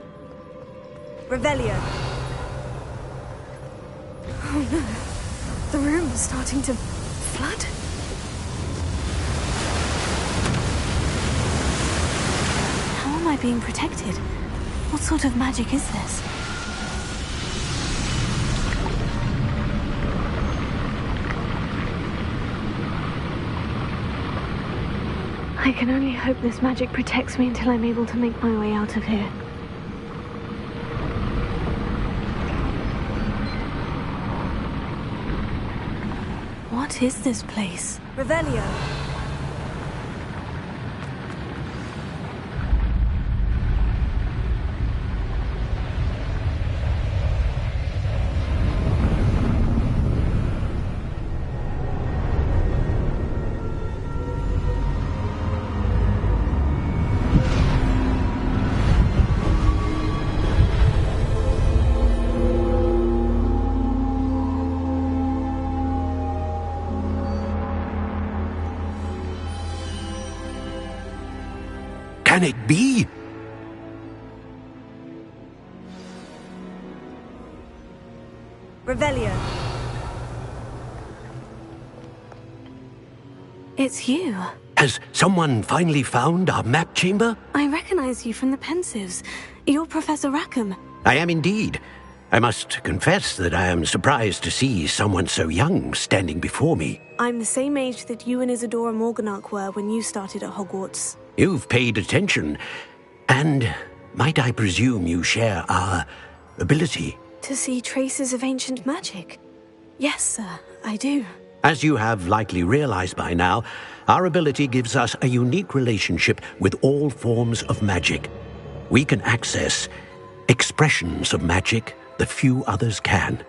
Revelio. Oh no. The room is starting to flood. How am I being protected? What sort of magic is this? I can only hope this magic protects me until I'm able to make my way out of here. What is this place? Revelio. can it be? Revelio. It's you. Has someone finally found our map chamber? I recognize you from the Pensives. You're Professor Rackham. I am indeed. I must confess that I am surprised to see someone so young standing before me. I'm the same age that you and Isadora Morganach were when you started at Hogwarts. You've paid attention. And might I presume you share our ability? To see traces of ancient magic? Yes, sir, I do. As you have likely realized by now, our ability gives us a unique relationship with all forms of magic. We can access expressions of magic that few others can.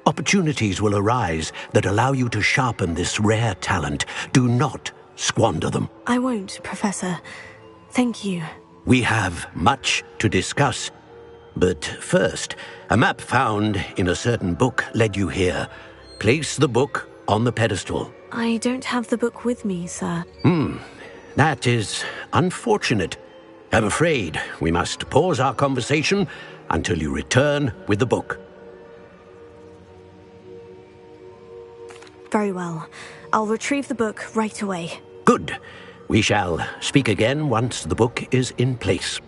Opportunities will arise that allow you to sharpen this rare talent. Do not squander them. I won't, Professor. Thank you. We have much to discuss. But first, a map found in a certain book led you here. Place the book on the pedestal. I don't have the book with me, sir. That is unfortunate. I'm afraid we must pause our conversation until you return with the book. Very well. I'll retrieve the book right away. Good. We shall speak again once the book is in place.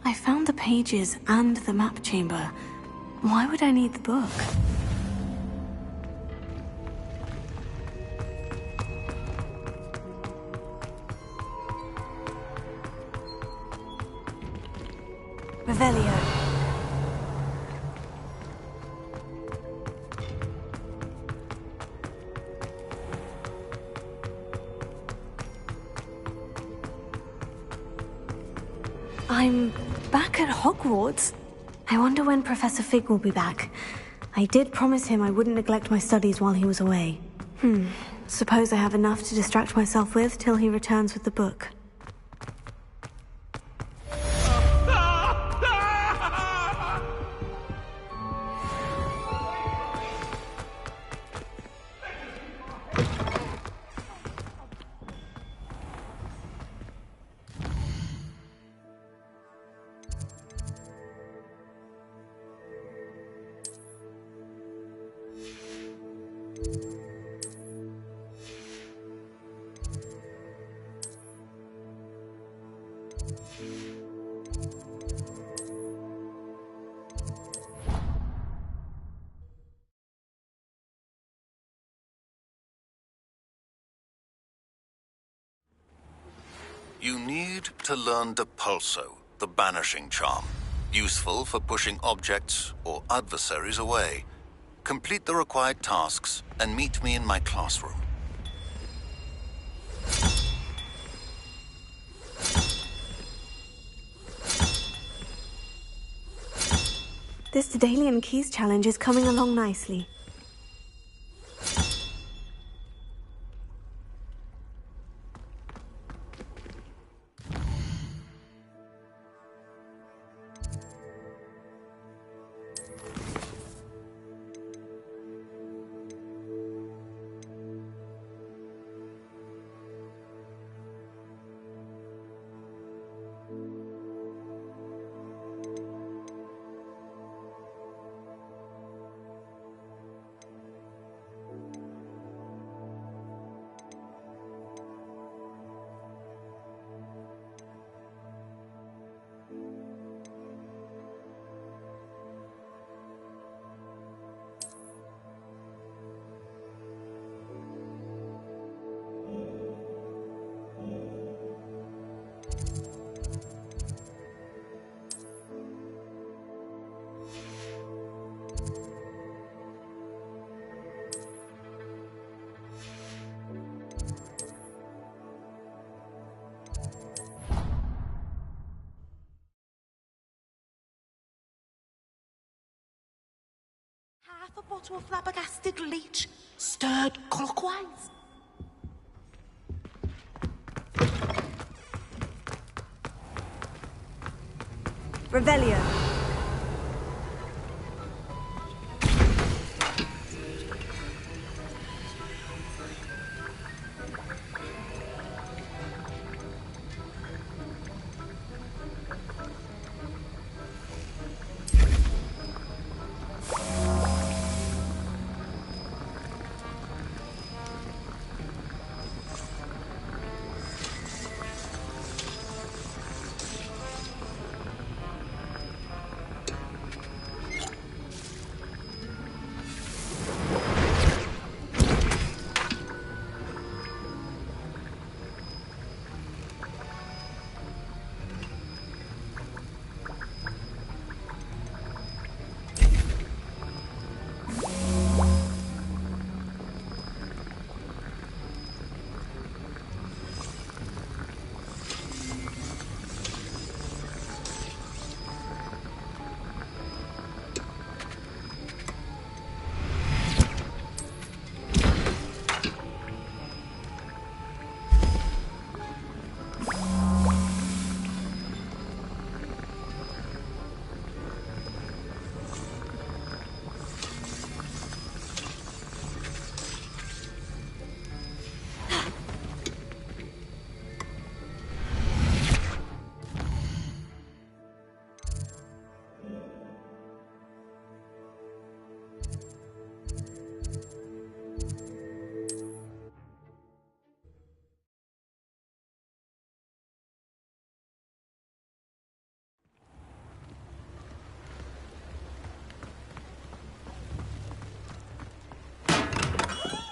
I found the pages and the map chamber. Why would I need the book? Revelio. I'm back at Hogwarts. I wonder when Professor Fig will be back. I did promise him I wouldn't neglect my studies while he was away. Suppose I have enough to distract myself with till he returns with the book. You need to learn Depulso, the banishing charm. Useful for pushing objects or adversaries away. Complete the required tasks and meet me in my classroom. This Daedalian Keys challenge is coming along nicely. half a bottle of flabbergasted leech, stirred clockwise. Revelio.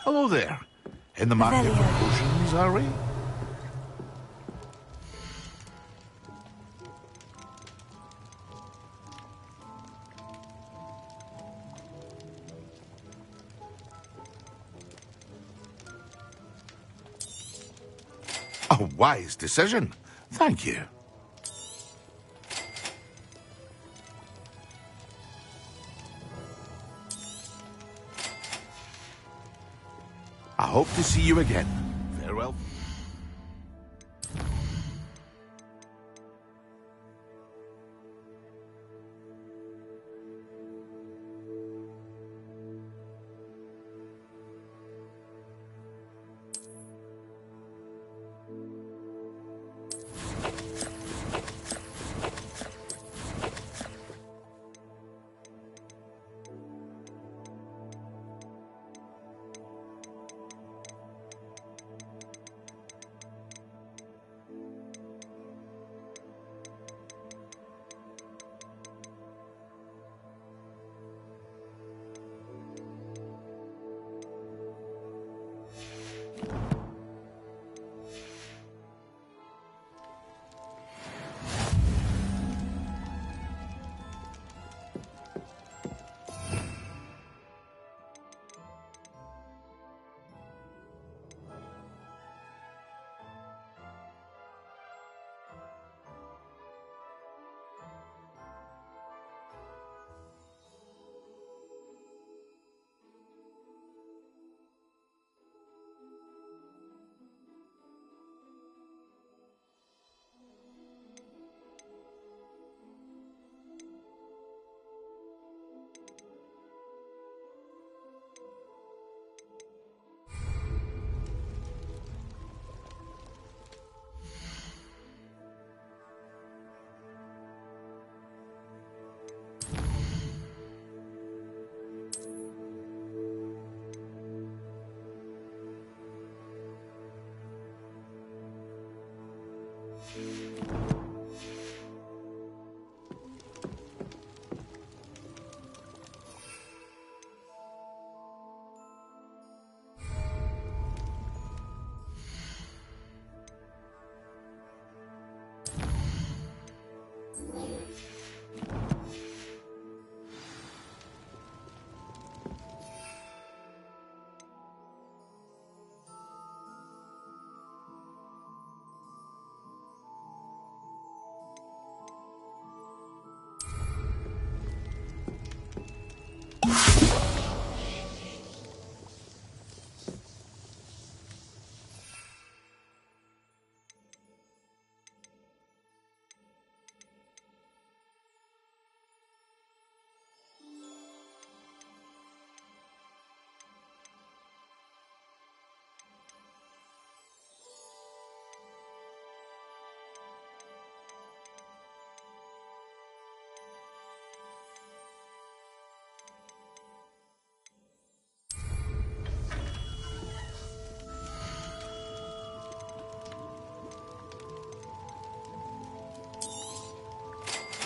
Hello there. In the market for potions, are we? A wise decision. Thank you. I hope to see you again. Farewell.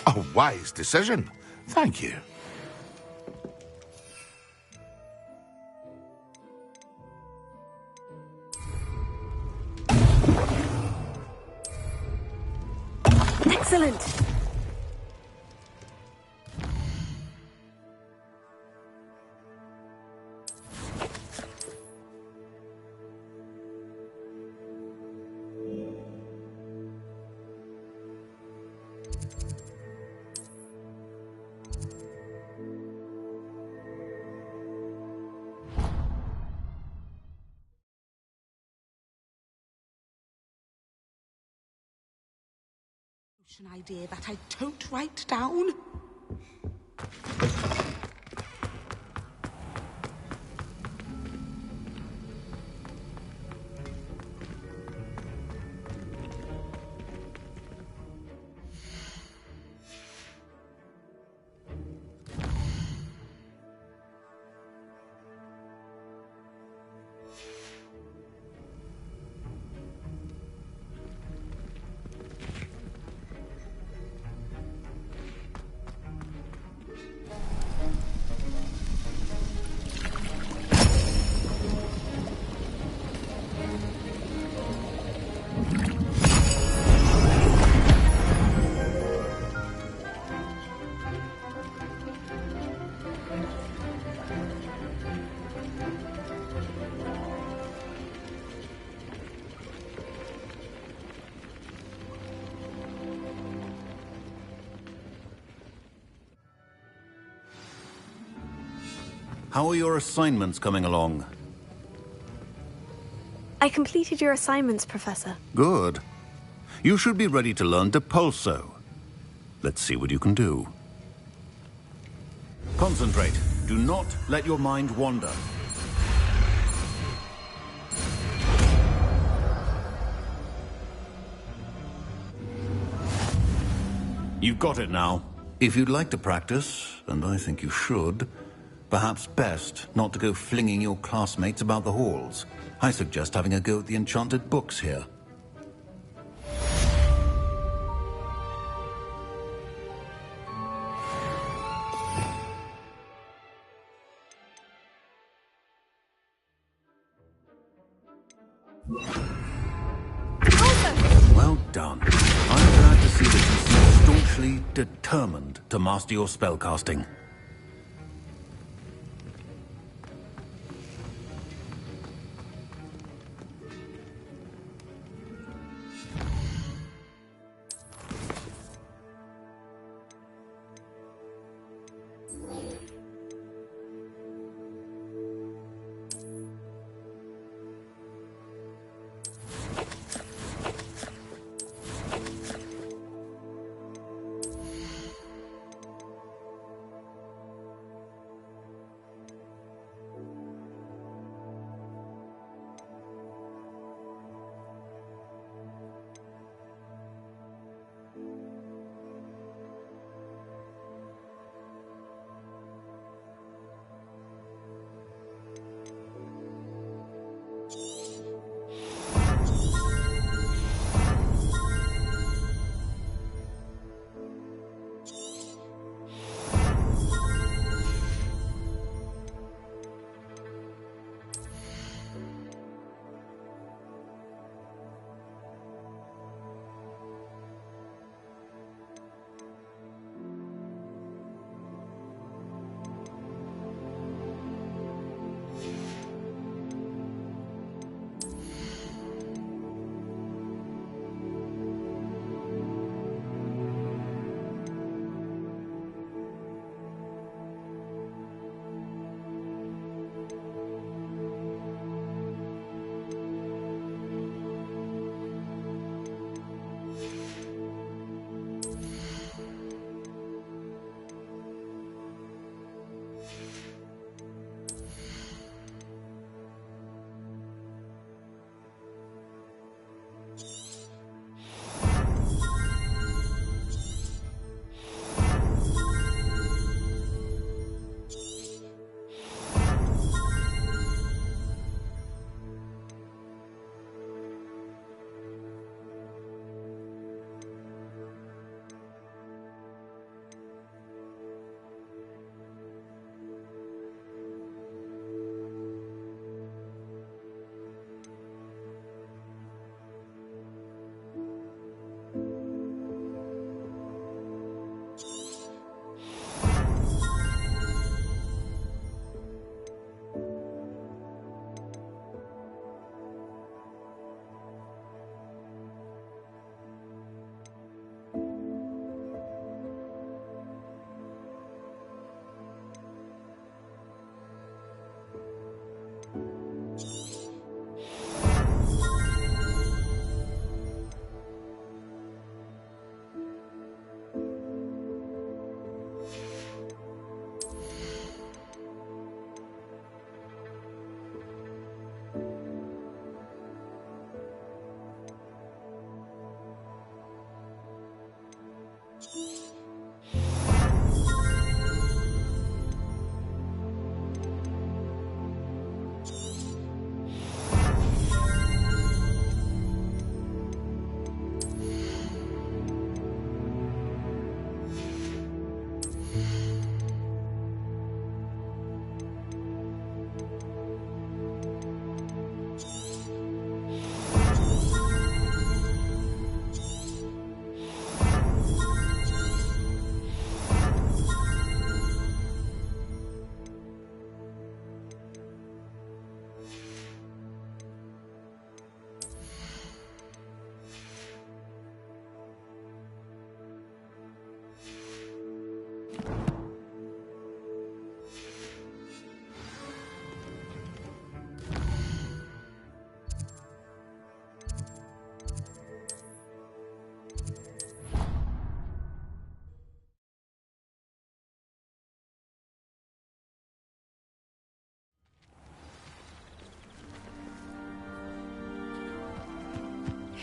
A wise decision. Thank you. Excellent! An idea that I don't write down. How are your assignments coming along? I completed your assignments, Professor. Good. You should be ready to learn Depulso. Let's see what you can do. Concentrate. Do not let your mind wander. You've got it now. If you'd like to practice, and I think you should, perhaps best not to go flinging your classmates about the halls. I suggest having a go at the enchanted books here. Well done. I'm glad to see that you seem staunchly determined to master your spellcasting.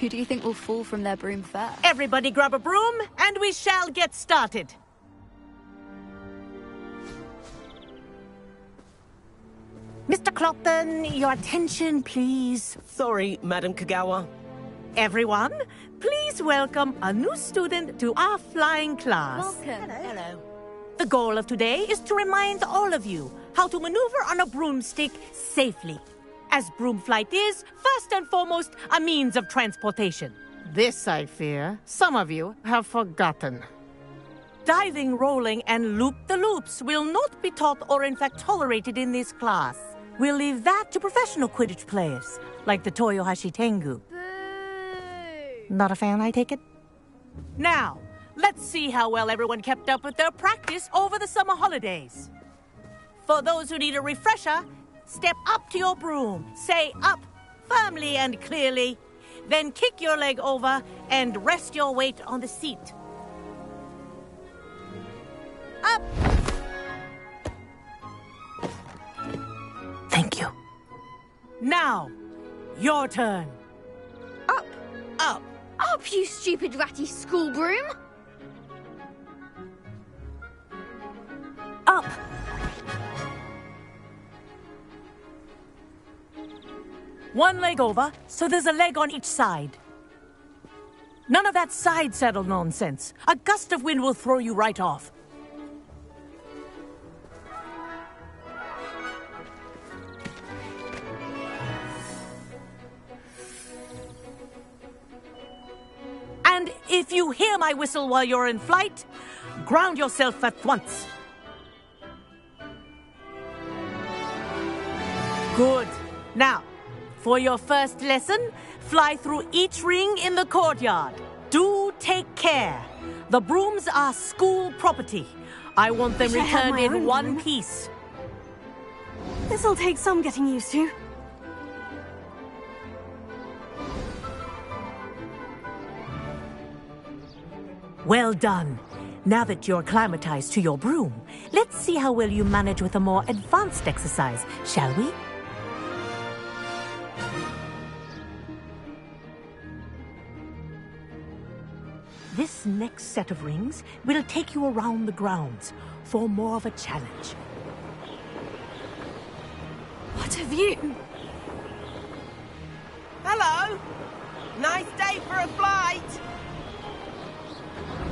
Who do you think will fall from their broom first? Everybody grab a broom, and we shall get started. Mr. Clopton, your attention, please. Sorry, Madam Kagawa. Everyone, please welcome a new student to our flying class. Welcome. Hello. The goal of today is to remind all of you how to maneuver on a broomstick safely, as broom flight is, first and foremost, a means of transportation. This, I fear, some of you have forgotten. Diving, rolling, and loop-the-loops will not be taught or in fact tolerated in this class. We'll leave that to professional Quidditch players, like the Toyohashi Tengu. Boo! Not a fan, I take it? Now, let's see how well everyone kept up with their practice over the summer holidays. For those who need a refresher, step up to your broom, say up firmly and clearly, then kick your leg over and rest your weight on the seat. Up! Thank you. Now, your turn. Up! Up! Up, you stupid ratty school broom! Up! One leg over, so there's a leg on each side. None of that side saddle nonsense. A gust of wind will throw you right off. And if you hear my whistle while you're in flight, ground yourself at once. Good. Now, for your first lesson, fly through each ring in the courtyard. Do take care. The brooms are school property. I want them Wish I had returned my in own one broom. piece. This'll take some getting used to. Well done. Now that you're acclimatized to your broom, let's see how well you manage with a more advanced exercise, shall we? This next set of rings will take you around the grounds for more of a challenge. What a view! Hello! Nice day for a flight!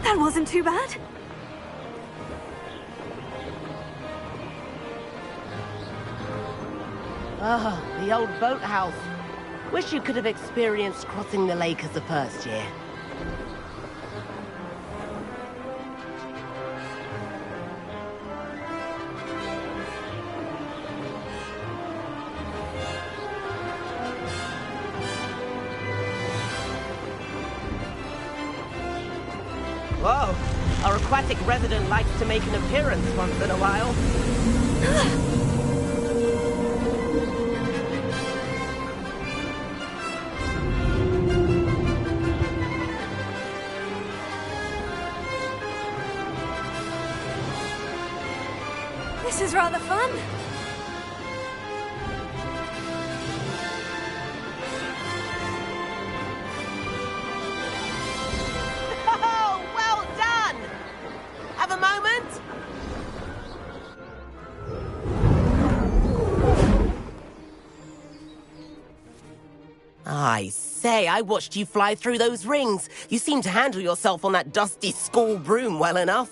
That wasn't too bad. Ah, the old boathouse. Wish you could have experienced crossing the lake as the first year. Whoa, our aquatic resident likes to make an appearance once in a while. This is rather fun. Oh, well done! I say, I watched you fly through those rings. You seem to handle yourself on that dusty school broom well enough.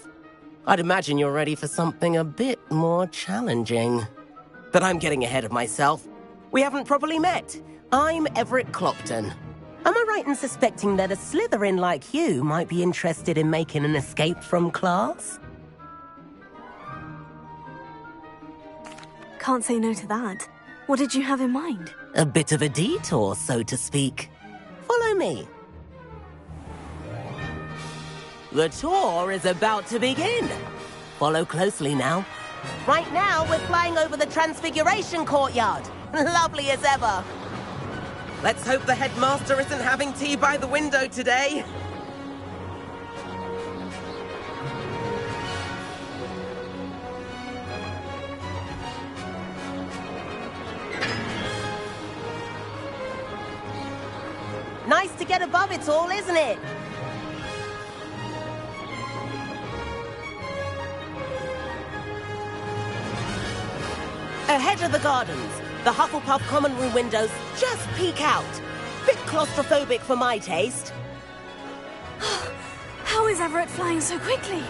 I'd imagine you're ready for something a bit more challenging. But I'm getting ahead of myself. We haven't properly met. I'm Everett Clopton. Am I right in suspecting that a Slytherin like you might be interested in making an escape from class? Can't say no to that. What did you have in mind? A bit of a detour, so to speak. Follow me. The tour is about to begin. Follow closely now. Right now, we're flying over the Transfiguration Courtyard. Lovely as ever. Let's hope the headmaster isn't having tea by the window today. Nice to get above it all, isn't it? Ahead of the gardens, the Hufflepuff common room windows just peek out. Bit claustrophobic for my taste. How is Everett flying so quickly?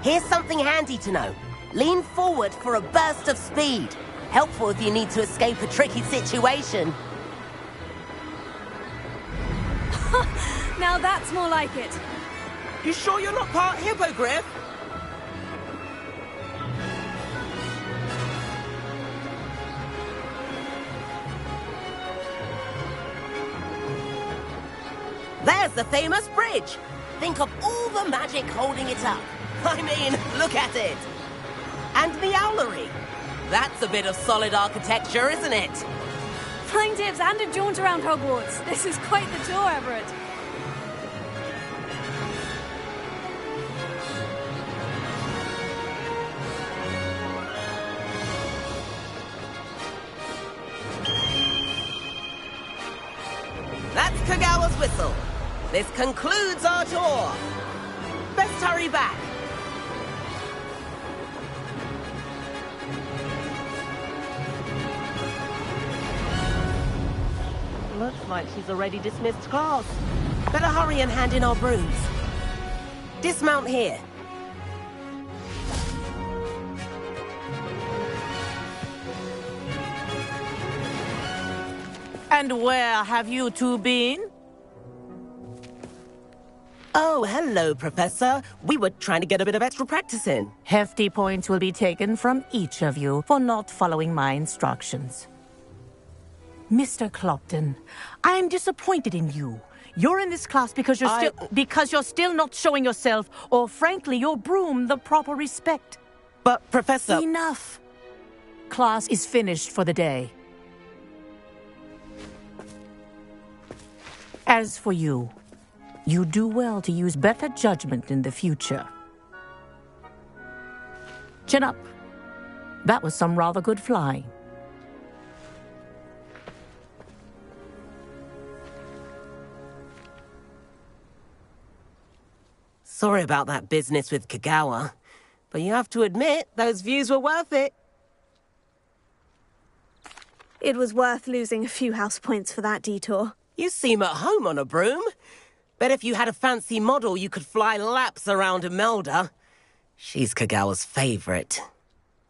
Here's something handy to know. Lean forward for a burst of speed. Helpful if you need to escape a tricky situation. Now that's more like it. You sure you're not part hippogriff? There's the famous bridge. Think of all the magic holding it up. I mean, look at it. And the owlery. That's a bit of solid architecture, isn't it? Flying tips and a jaunt around Hogwarts. This is quite the tour, Everett. That's Kagawa's whistle. This concludes our tour. Best hurry back. Looks like she's already dismissed class. Better hurry and hand in our brooms. Dismount here. And where have you two been? Oh, hello, Professor. We were trying to get a bit of extra practice in. Hefty points will be taken from each of you for not following my instructions. Mr. Clopton, I'm disappointed in you. You're in this class because you're still not showing yourself, or frankly, your broom, the proper respect. But, Professor... Enough. Class is finished for the day. As for you, you do well to use better judgment in the future. Chin up. That was some rather good flying. Sorry about that business with Kagawa, but you have to admit, those views were worth it. It was worth losing a few house points for that detour. You seem at home on a broom. Bet if you had a fancy model, you could fly laps around Imelda. She's Kagawa's favorite.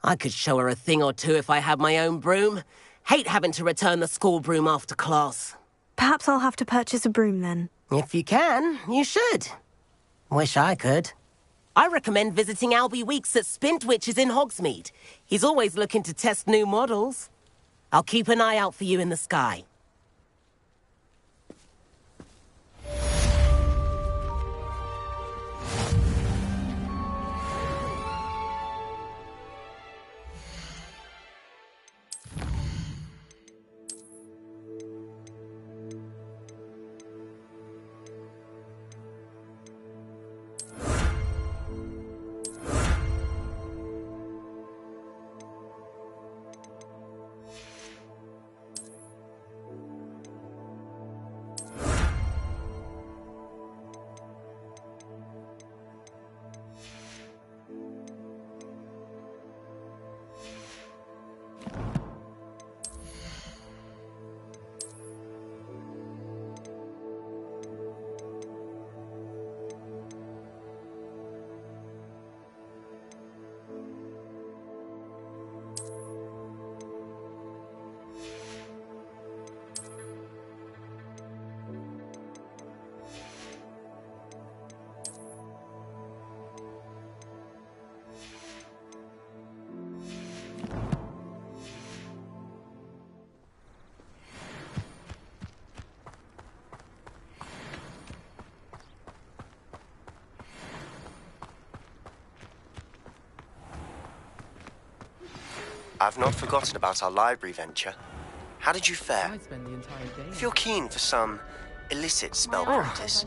I could show her a thing or two if I had my own broom. Hate having to return the school broom after class. Perhaps I'll have to purchase a broom then. If you can, you should. Wish I could. I recommend visiting Albie Weeks at Spintwitches in Hogsmeade. He's always looking to test new models. I'll keep an eye out for you in the sky. I've not forgotten about our library venture. How did you fare? If you're keen for some illicit spell practice,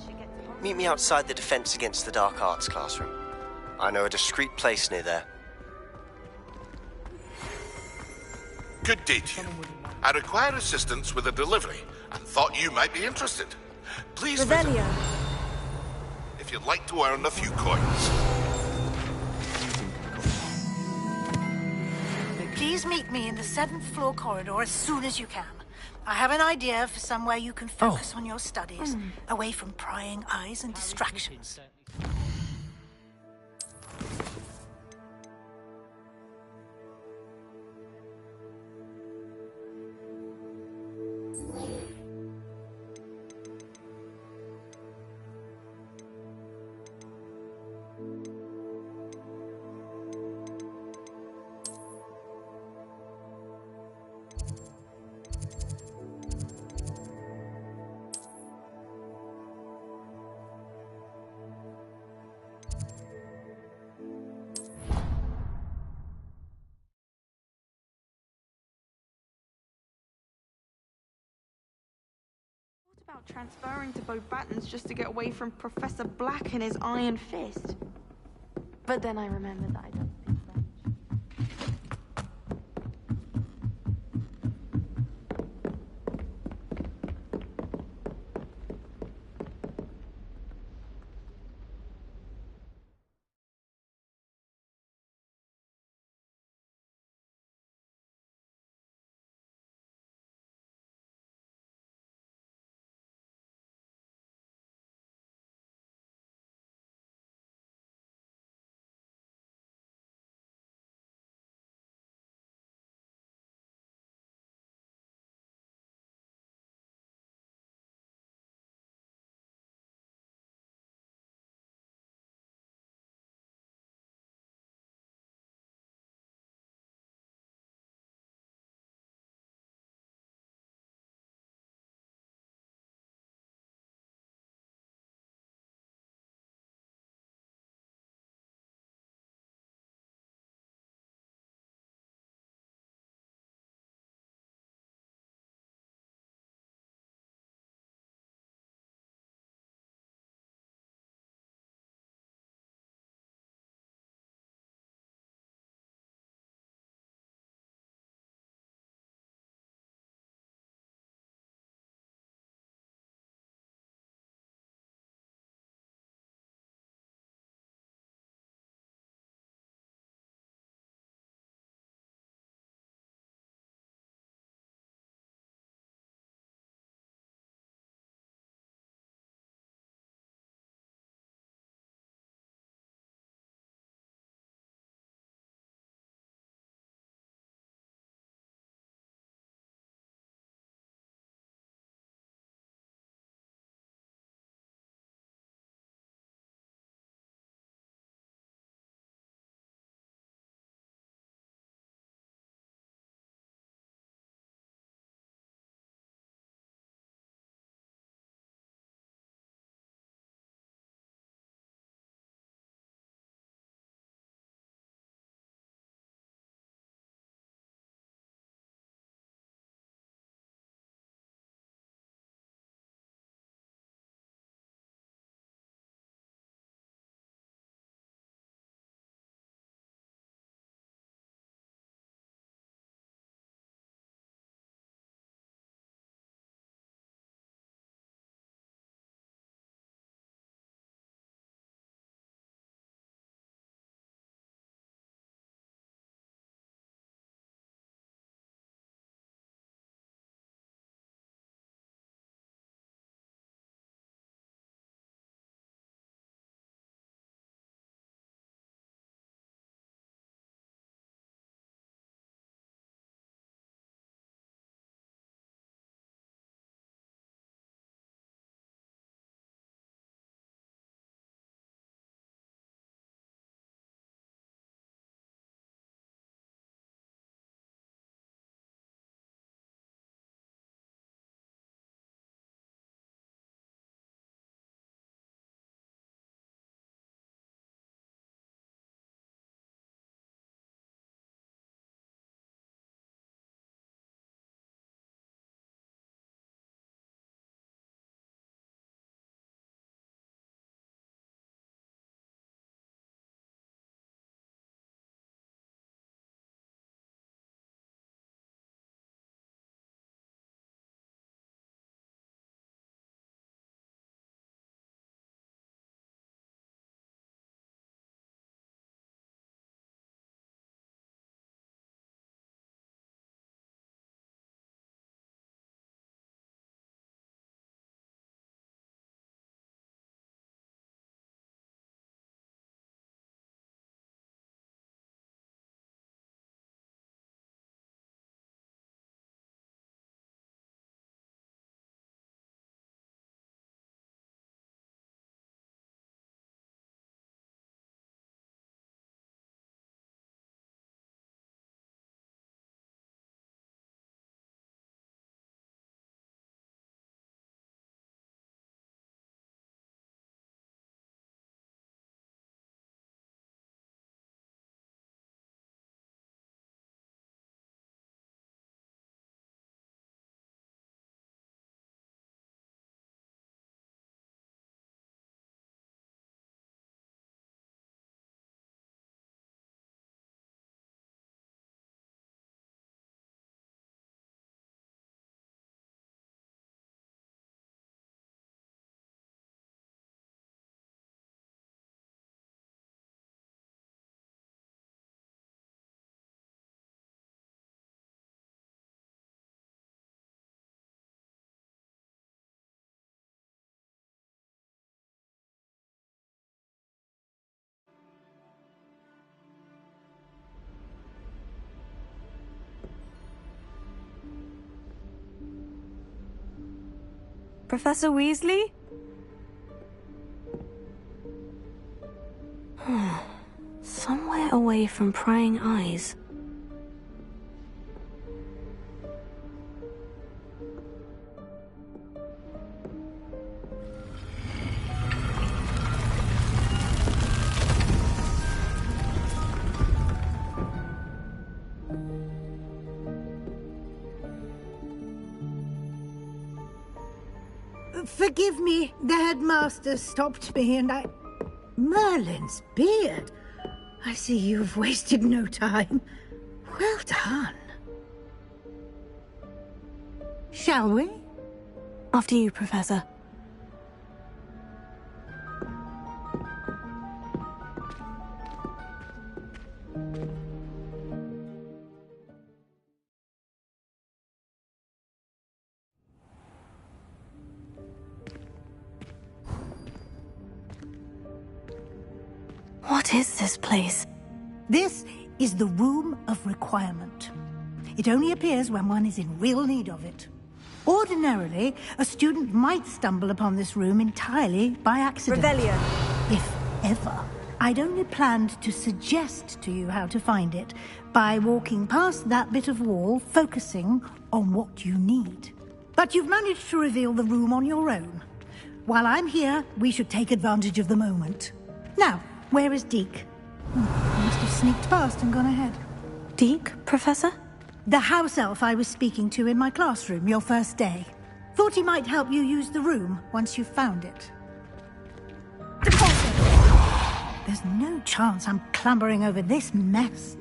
meet me outside the Defense Against the Dark Arts classroom. I know a discreet place near there. Good day to you. I require assistance with a delivery and thought you might be interested. Please visit if you'd like to earn a few coins. Please meet me in the 7th floor corridor as soon as you can. I have an idea for somewhere you can focus on your studies, away from prying eyes and distractions. About transferring to Beauxbatons just to get away from Professor Black and his iron fist. But then I remembered that I don't Professor Weasley? Somewhere away from prying eyes. Forgive me, the headmaster stopped me and I... Merlin's beard. I see you've wasted no time. Well done. Shall we? After you, Professor. What is this place? This is the Room of Requirement. It only appears when one is in real need of it. Ordinarily, a student might stumble upon this room entirely by accident. Revelio. If ever. I'd only planned to suggest to you how to find it by walking past that bit of wall, focusing on what you need. But you've managed to reveal the room on your own. While I'm here, we should take advantage of the moment. Now, where is Deke? He must have sneaked past and gone ahead. Deke, Professor? The house elf I was speaking to in my classroom your first day. Thought he might help you use the room once you've found it. There's no chance I'm clambering over this mess.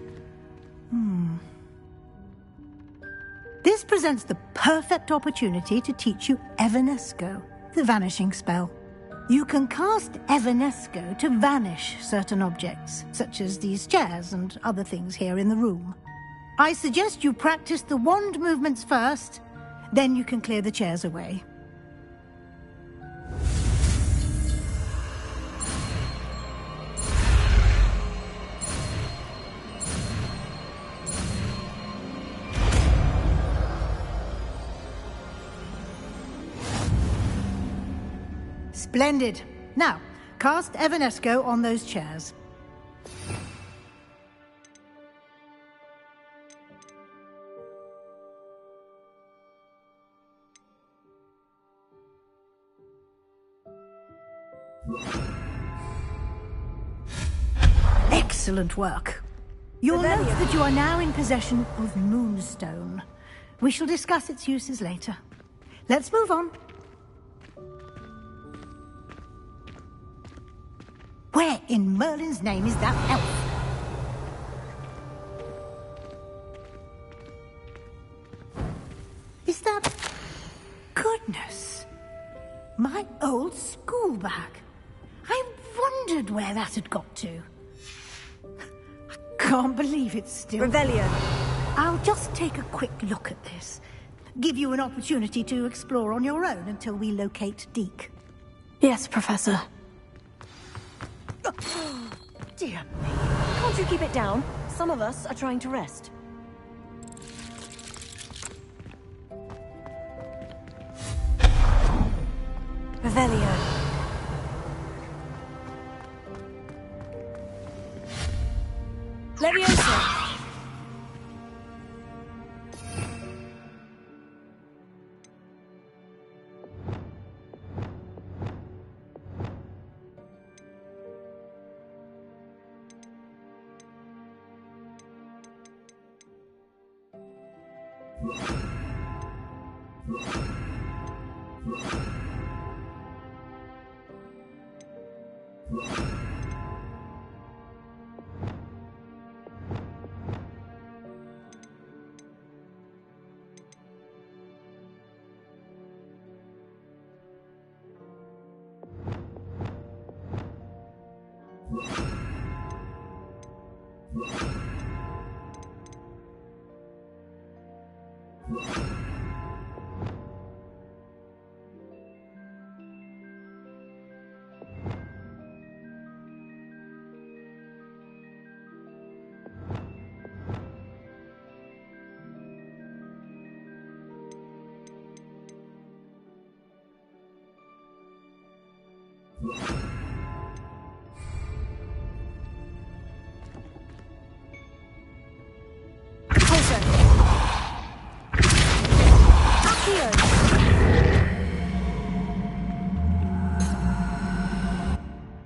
This presents the perfect opportunity to teach you Evanesco, the vanishing spell. You can cast Evanesco to vanish certain objects, such as these chairs and other things here in the room. I suggest you practice the wand movements first, then you can clear the chairs away. Splendid. Now, cast Evanesco on those chairs. Excellent work. You'll note that you are now in possession of Moonstone. We shall discuss its uses later. Let's move on. Where in Merlin's name is that elf? Is that... Goodness. My old school bag. I wondered where that had got to. I can't believe it's still... Revelio. I'll just take a quick look at this. Give you an opportunity to explore on your own until we locate Deke. Yes, Professor. Dear me. Can't you keep it down? Some of us are trying to rest. Revelio. Leviosa.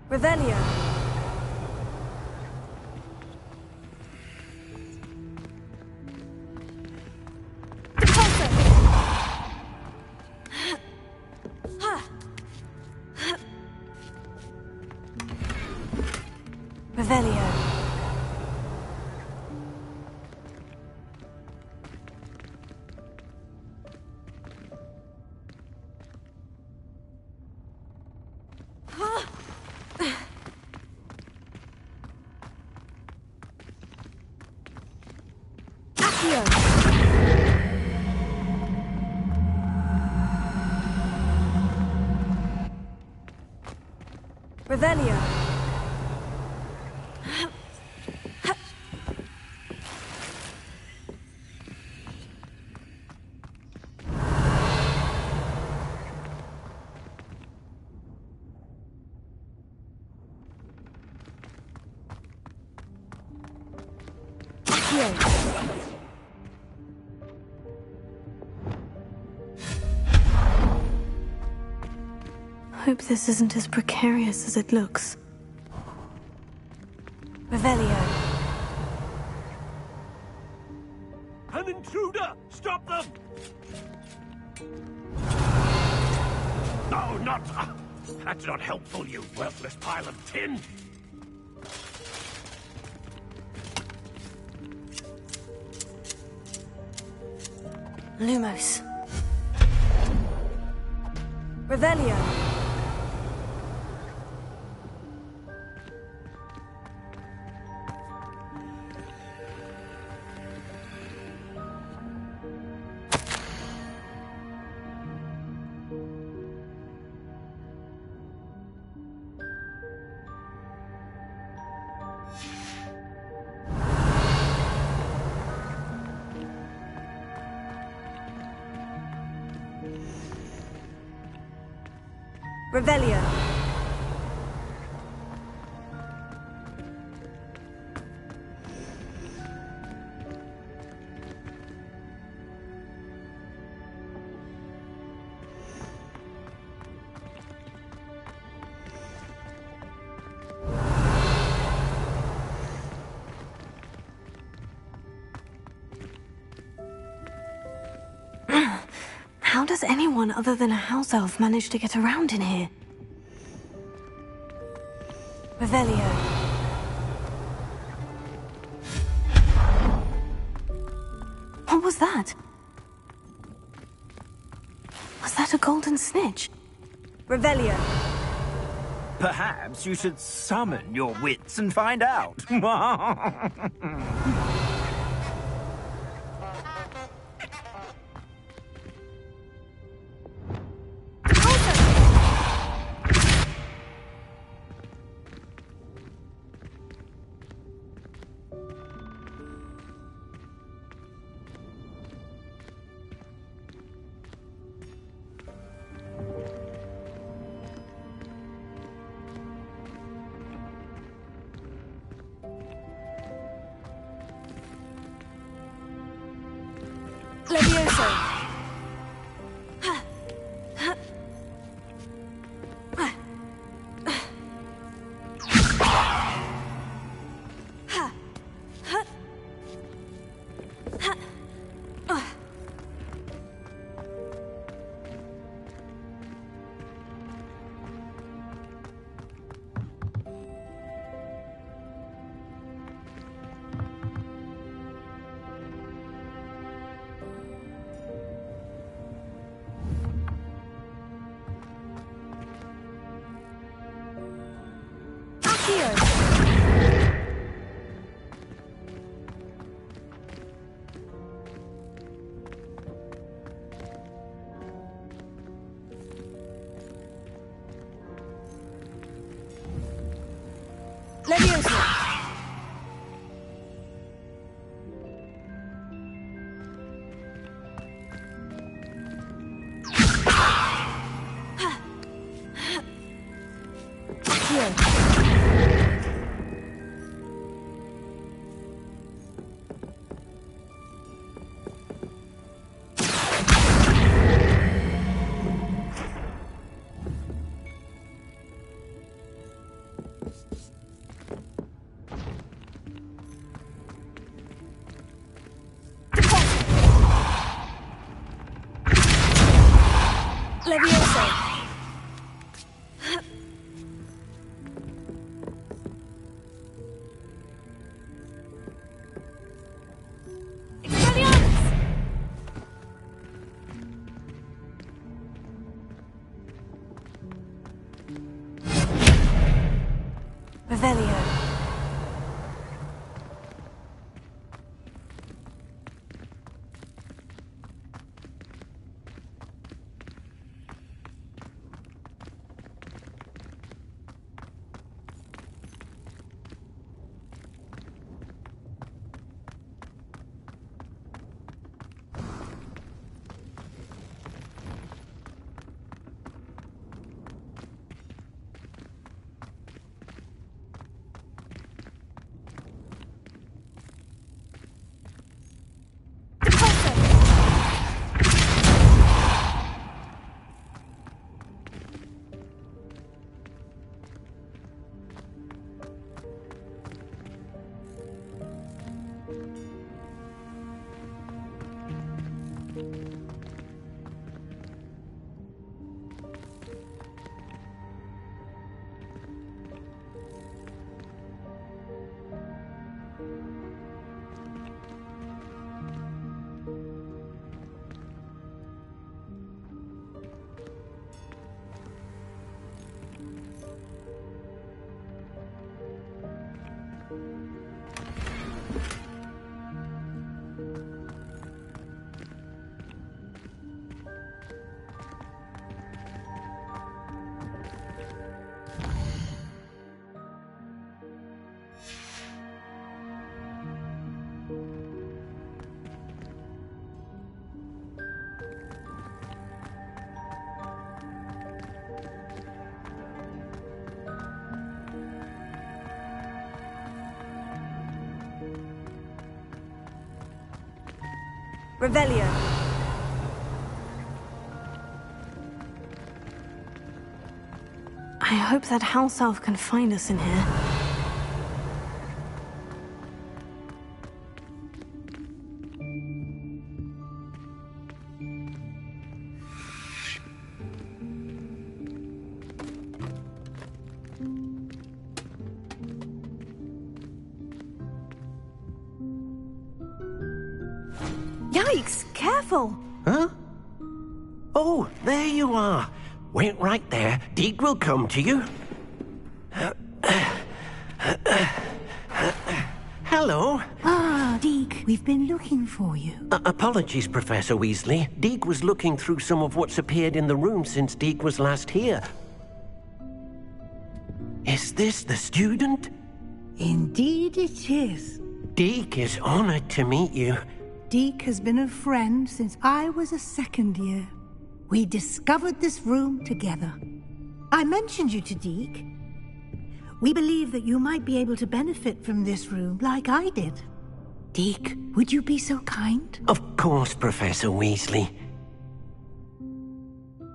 Revelio. Revelio. Revelio. Hope this isn't as precarious as it looks. Revelio. An intruder! Stop them! No, not... that's not helpful, you worthless pile of tin! Lumos. Revelio. Revelio. How does anyone other than a house elf manage to get around in here? Revelio. What was that? Was that a golden snitch? Revelio. Perhaps you should summon your wits and find out. Levioso. Levioso. Levioso! Revelio. Revelio. I hope that house elf can find us in here. Yikes! Careful! Huh? Oh, there you are. Wait right there. Deek will come to you. Hello. Ah, Deek, we've been looking for you. Apologies, Professor Weasley. Deek was looking through some of what's appeared in the room since Deek was last here. Is this the student? Indeed it is. Deek is honored to meet you. Deek has been a friend since I was a second year. We discovered this room together. I mentioned you to Deek. We believe that you might be able to benefit from this room like I did. Deek, would you be so kind? Of course, Professor Weasley.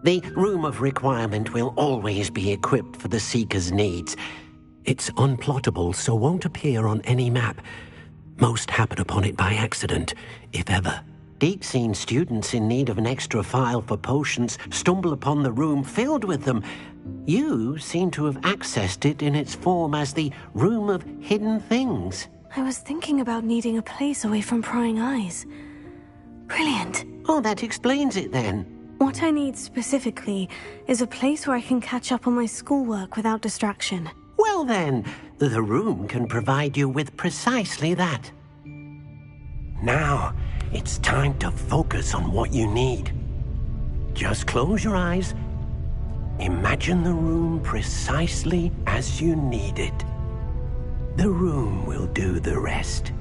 The Room of Requirement will always be equipped for the Seeker's needs. It's unplottable, so won't appear on any map. Most happen upon it by accident, if ever. Deek's seen students in need of an extra file for potions stumble upon the room filled with them. You seem to have accessed it in its form as the Room of Hidden Things. I was thinking about needing a place away from prying eyes. Brilliant. Oh, that explains it then. What I need specifically is a place where I can catch up on my schoolwork without distraction. Well then, the room can provide you with precisely that. Now, it's time to focus on what you need. Just close your eyes. Imagine the room precisely as you need it. The room will do the rest.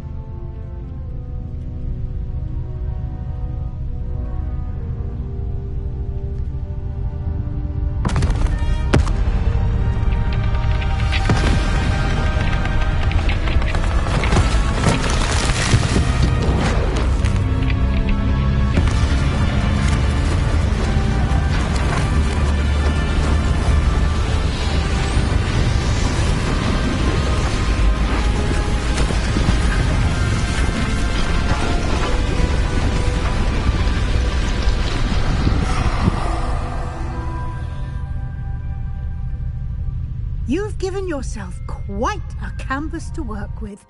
You've given yourself quite a canvas to work with.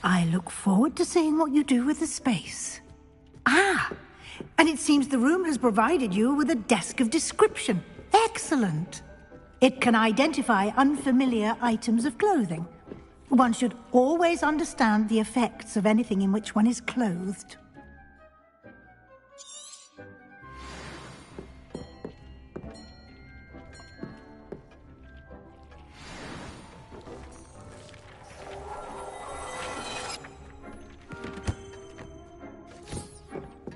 I look forward to seeing what you do with the space. Ah, and it seems the room has provided you with a desk of description. Excellent. It can identify unfamiliar items of clothing. One should always understand the effects of anything in which one is clothed.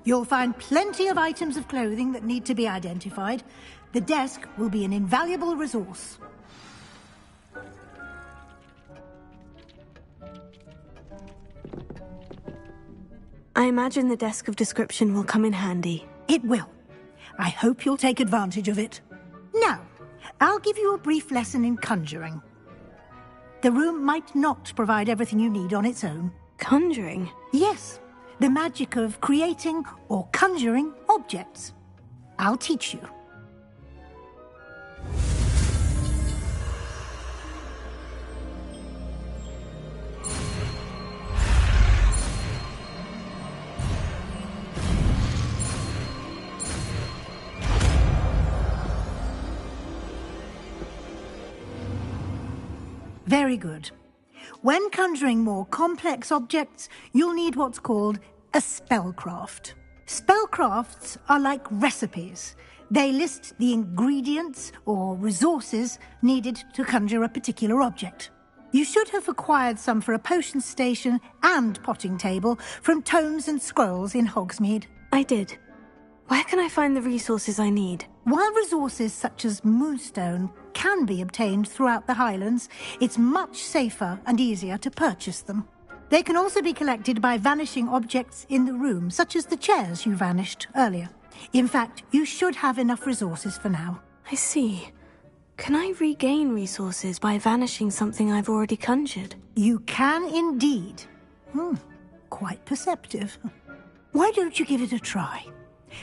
You'll find plenty of items of clothing that need to be identified. The desk will be an invaluable resource. I imagine the desk of description will come in handy. It will. I hope you'll take advantage of it. Now, I'll give you a brief lesson in conjuring. The room might not provide everything you need on its own. Conjuring? Yes. The magic of creating or conjuring objects. I'll teach you. Very good. When conjuring more complex objects, you'll need what's called a spellcraft. Spellcrafts are like recipes. They list the ingredients or resources needed to conjure a particular object. You should have acquired some for a potion station and potting table from tomes and scrolls in Hogsmeade. I did. Where can I find the resources I need? While resources such as moonstone can be obtained throughout the Highlands, it's much safer and easier to purchase them. They can also be collected by vanishing objects in the room, such as the chairs you vanished earlier. In fact, you should have enough resources for now. I see. Can I regain resources by vanishing something I've already conjured? You can indeed. Quite perceptive. Why don't you give it a try?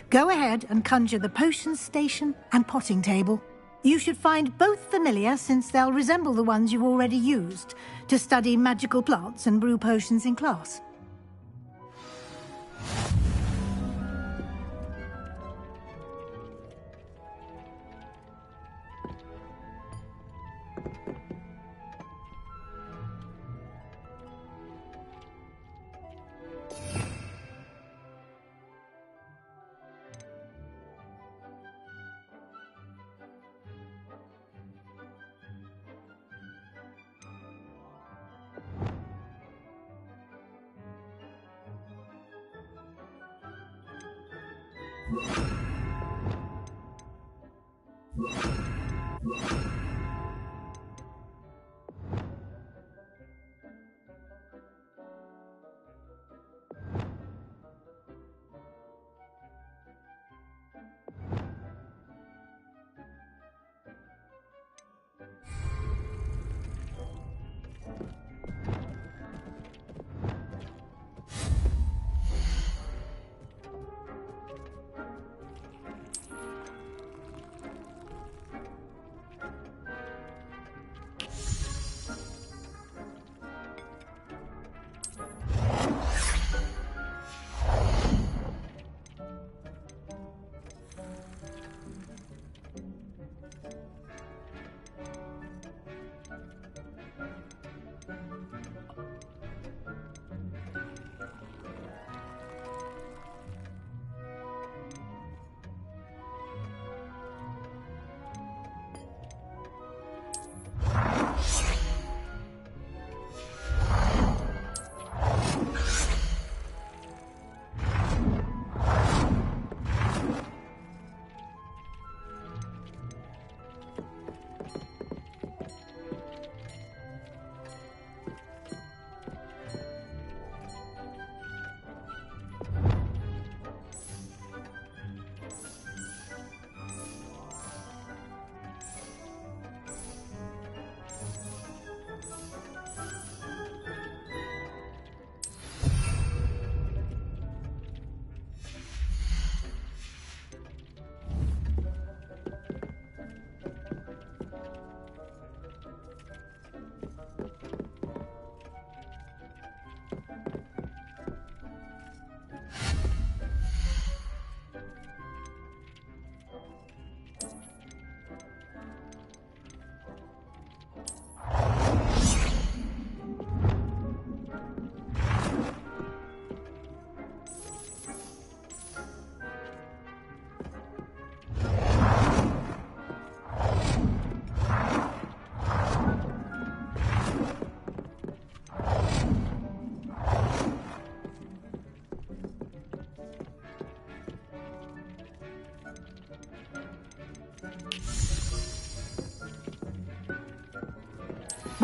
Go ahead and conjure the potion station and potting table. You should find both familiar, since they'll resemble the ones you've already used to study magical plants and brew potions in class.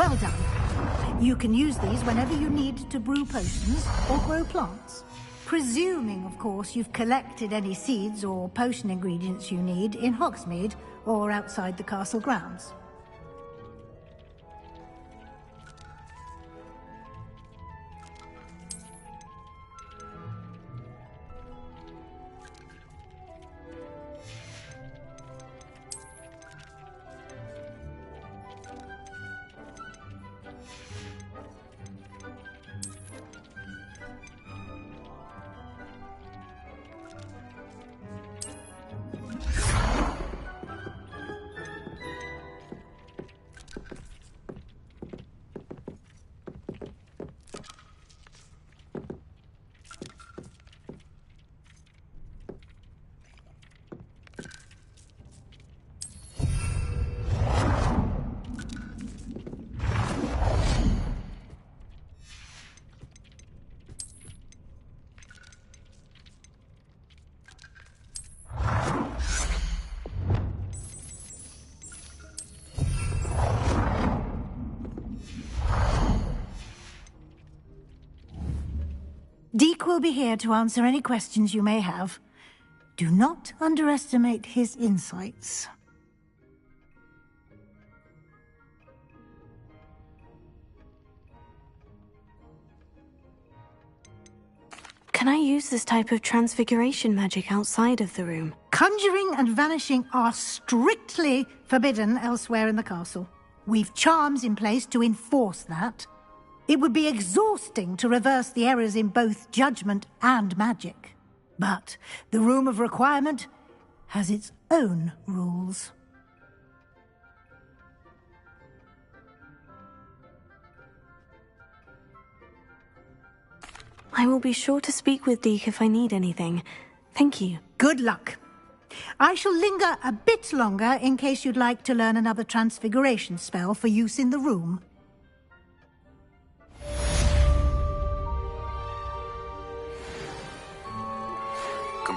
Well done. You can use these whenever you need to brew potions or grow plants. Presuming, of course, you've collected any seeds or potion ingredients you need in Hogsmeade or outside the castle grounds. Deke will be here to answer any questions you may have. Do not underestimate his insights. Can I use this type of transfiguration magic outside of the room? Conjuring and vanishing are strictly forbidden elsewhere in the castle. We've charms in place to enforce that. It would be exhausting to reverse the errors in both judgment and magic. But the Room of Requirement has its own rules. I will be sure to speak with Deke if I need anything. Thank you. Good luck. I shall linger a bit longer in case you'd like to learn another transfiguration spell for use in the room.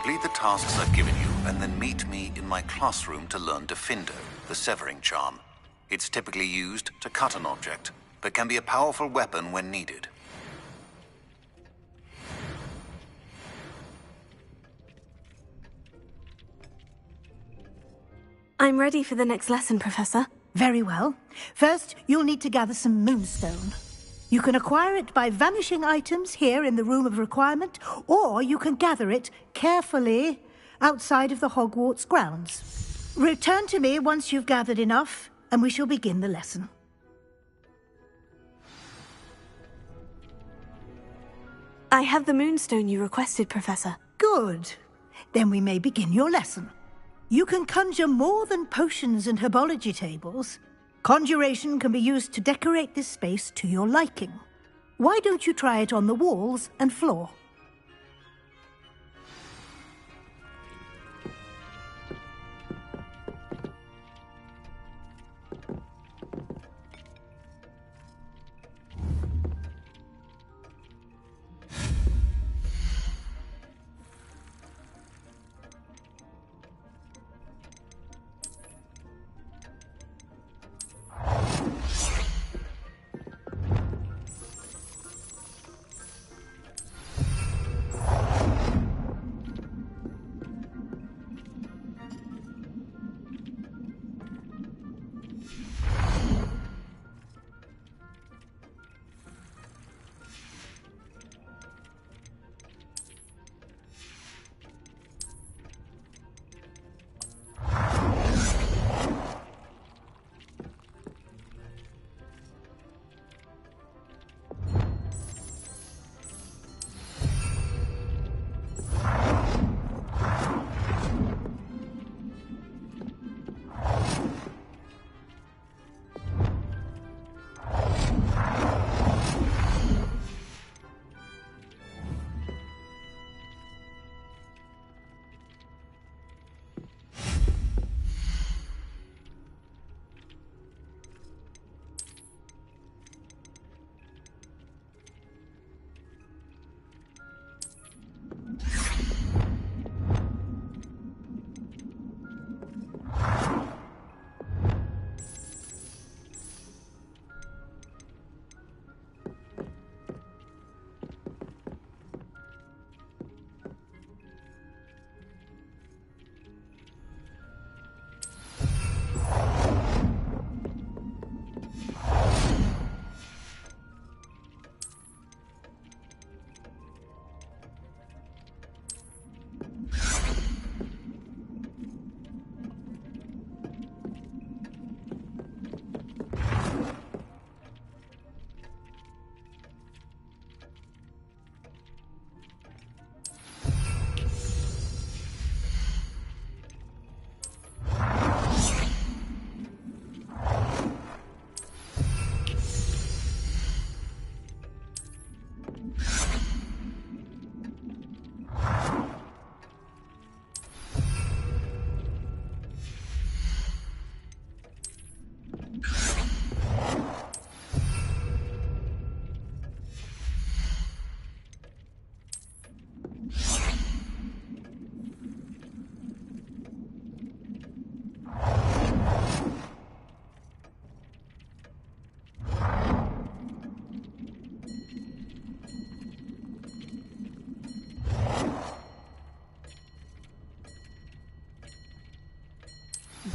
Complete the tasks I've given you, and then meet me in my classroom to learn Defindo, the severing charm. It's typically used to cut an object, but can be a powerful weapon when needed. I'm ready for the next lesson, Professor. Very well. First, you'll need to gather some moonstone. You can acquire it by vanishing items here in the Room of Requirement, or you can gather it carefully outside of the Hogwarts grounds. Return to me once you've gathered enough, and we shall begin the lesson. I have the moonstone you requested, Professor. Good. Then we may begin your lesson. You can conjure more than potions and herbology tables. Conjuration can be used to decorate this space to your liking. Why don't you try it on the walls and floor?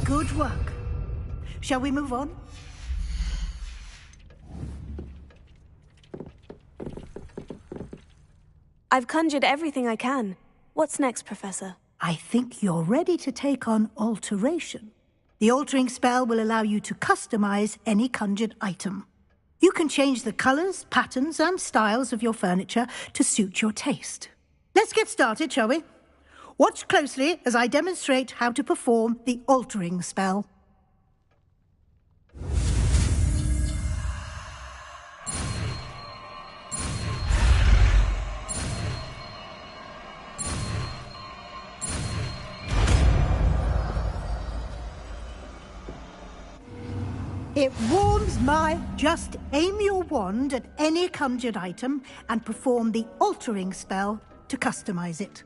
Good work. Shall we move on? I've conjured everything I can. What's next, Professor? I think you're ready to take on alteration. The altering spell will allow you to customize any conjured item. You can change the colors, patterns, and styles of your furniture to suit your taste. Let's get started, shall we? Watch closely as I demonstrate how to perform the altering spell. It warms my... Just aim your wand at any conjured item and perform the altering spell to customize it.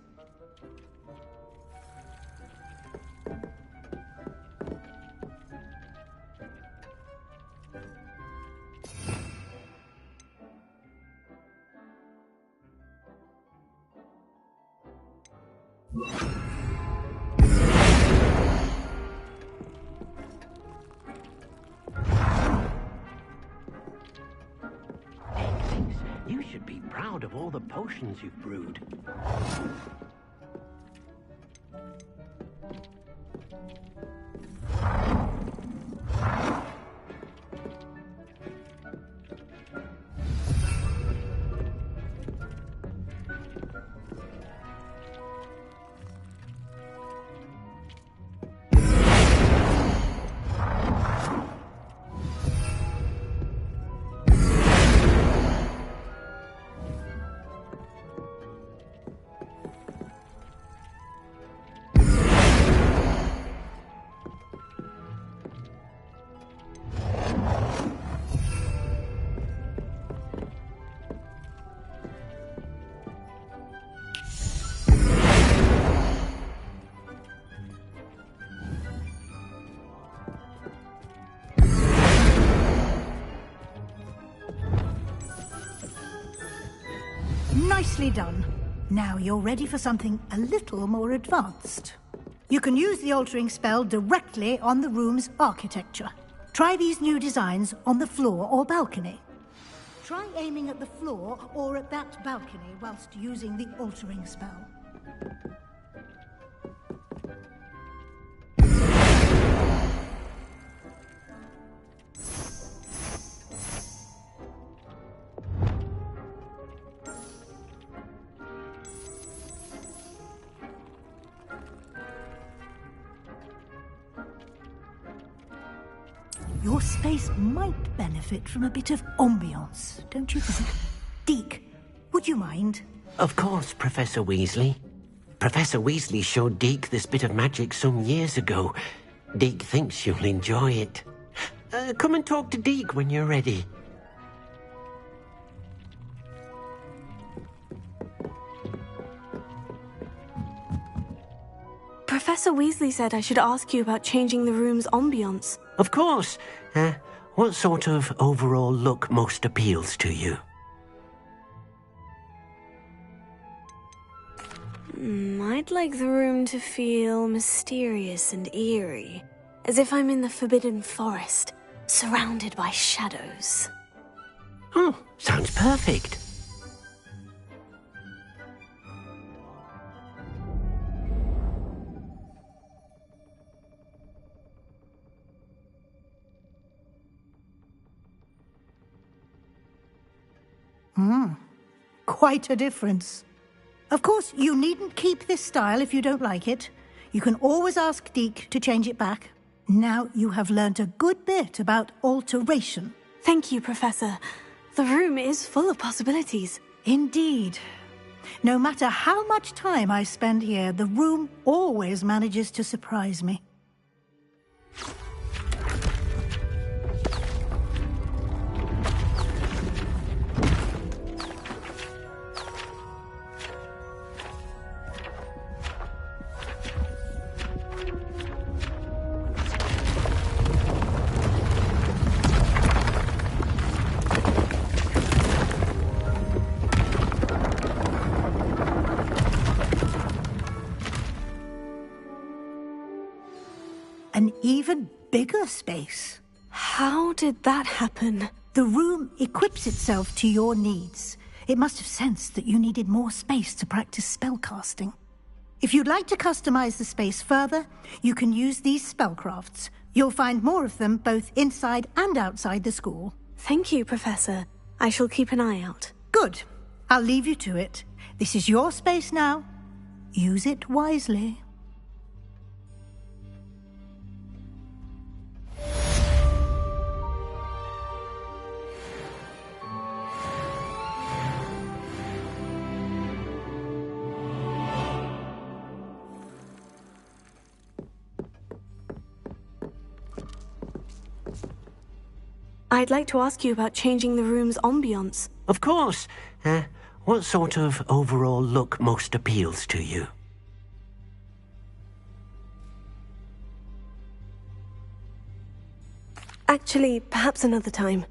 You should be proud of all the potions you've brewed. Nicely done. Now you're ready for something a little more advanced. You can use the altering spell directly on the room's architecture. Try these new designs on the floor or balcony. Try aiming at the floor or at that balcony whilst using the altering spell. Your space might benefit from a bit of ambiance, don't you think? Deke, would you mind? Of course, Professor Weasley. Professor Weasley showed Deke this bit of magic some years ago. Deke thinks you'll enjoy it. Come and talk to Deke when you're ready. Professor Weasley said I should ask you about changing the room's ambiance. Of course. What sort of overall look most appeals to you? I'd like the room to feel mysterious and eerie, as if I'm in the Forbidden Forest, surrounded by shadows. Oh, sounds perfect. Quite a difference. Of course, you needn't keep this style if you don't like it. You can always ask Deke to change it back. Now you have learnt a good bit about alteration. Thank you, Professor. The room is full of possibilities. Indeed. No matter how much time I spend here, the room always manages to surprise me. an even bigger space. How did that happen? The room equips itself to your needs. It must have sensed that you needed more space to practice spellcasting. If you'd like to customize the space further, you can use these spellcrafts. You'll find more of them both inside and outside the school. Thank you, Professor. I shall keep an eye out. Good. I'll leave you to it. This is your space now. Use it wisely. I'd like to ask you about changing the room's ambience. Of course. What sort of overall look most appeals to you? Actually, perhaps another time.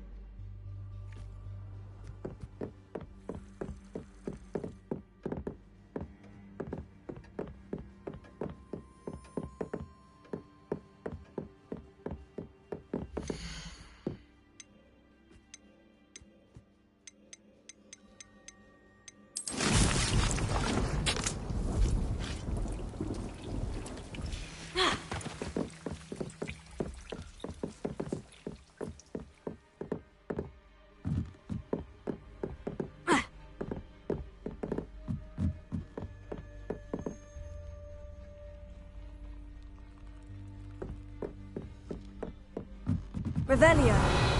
Revelio.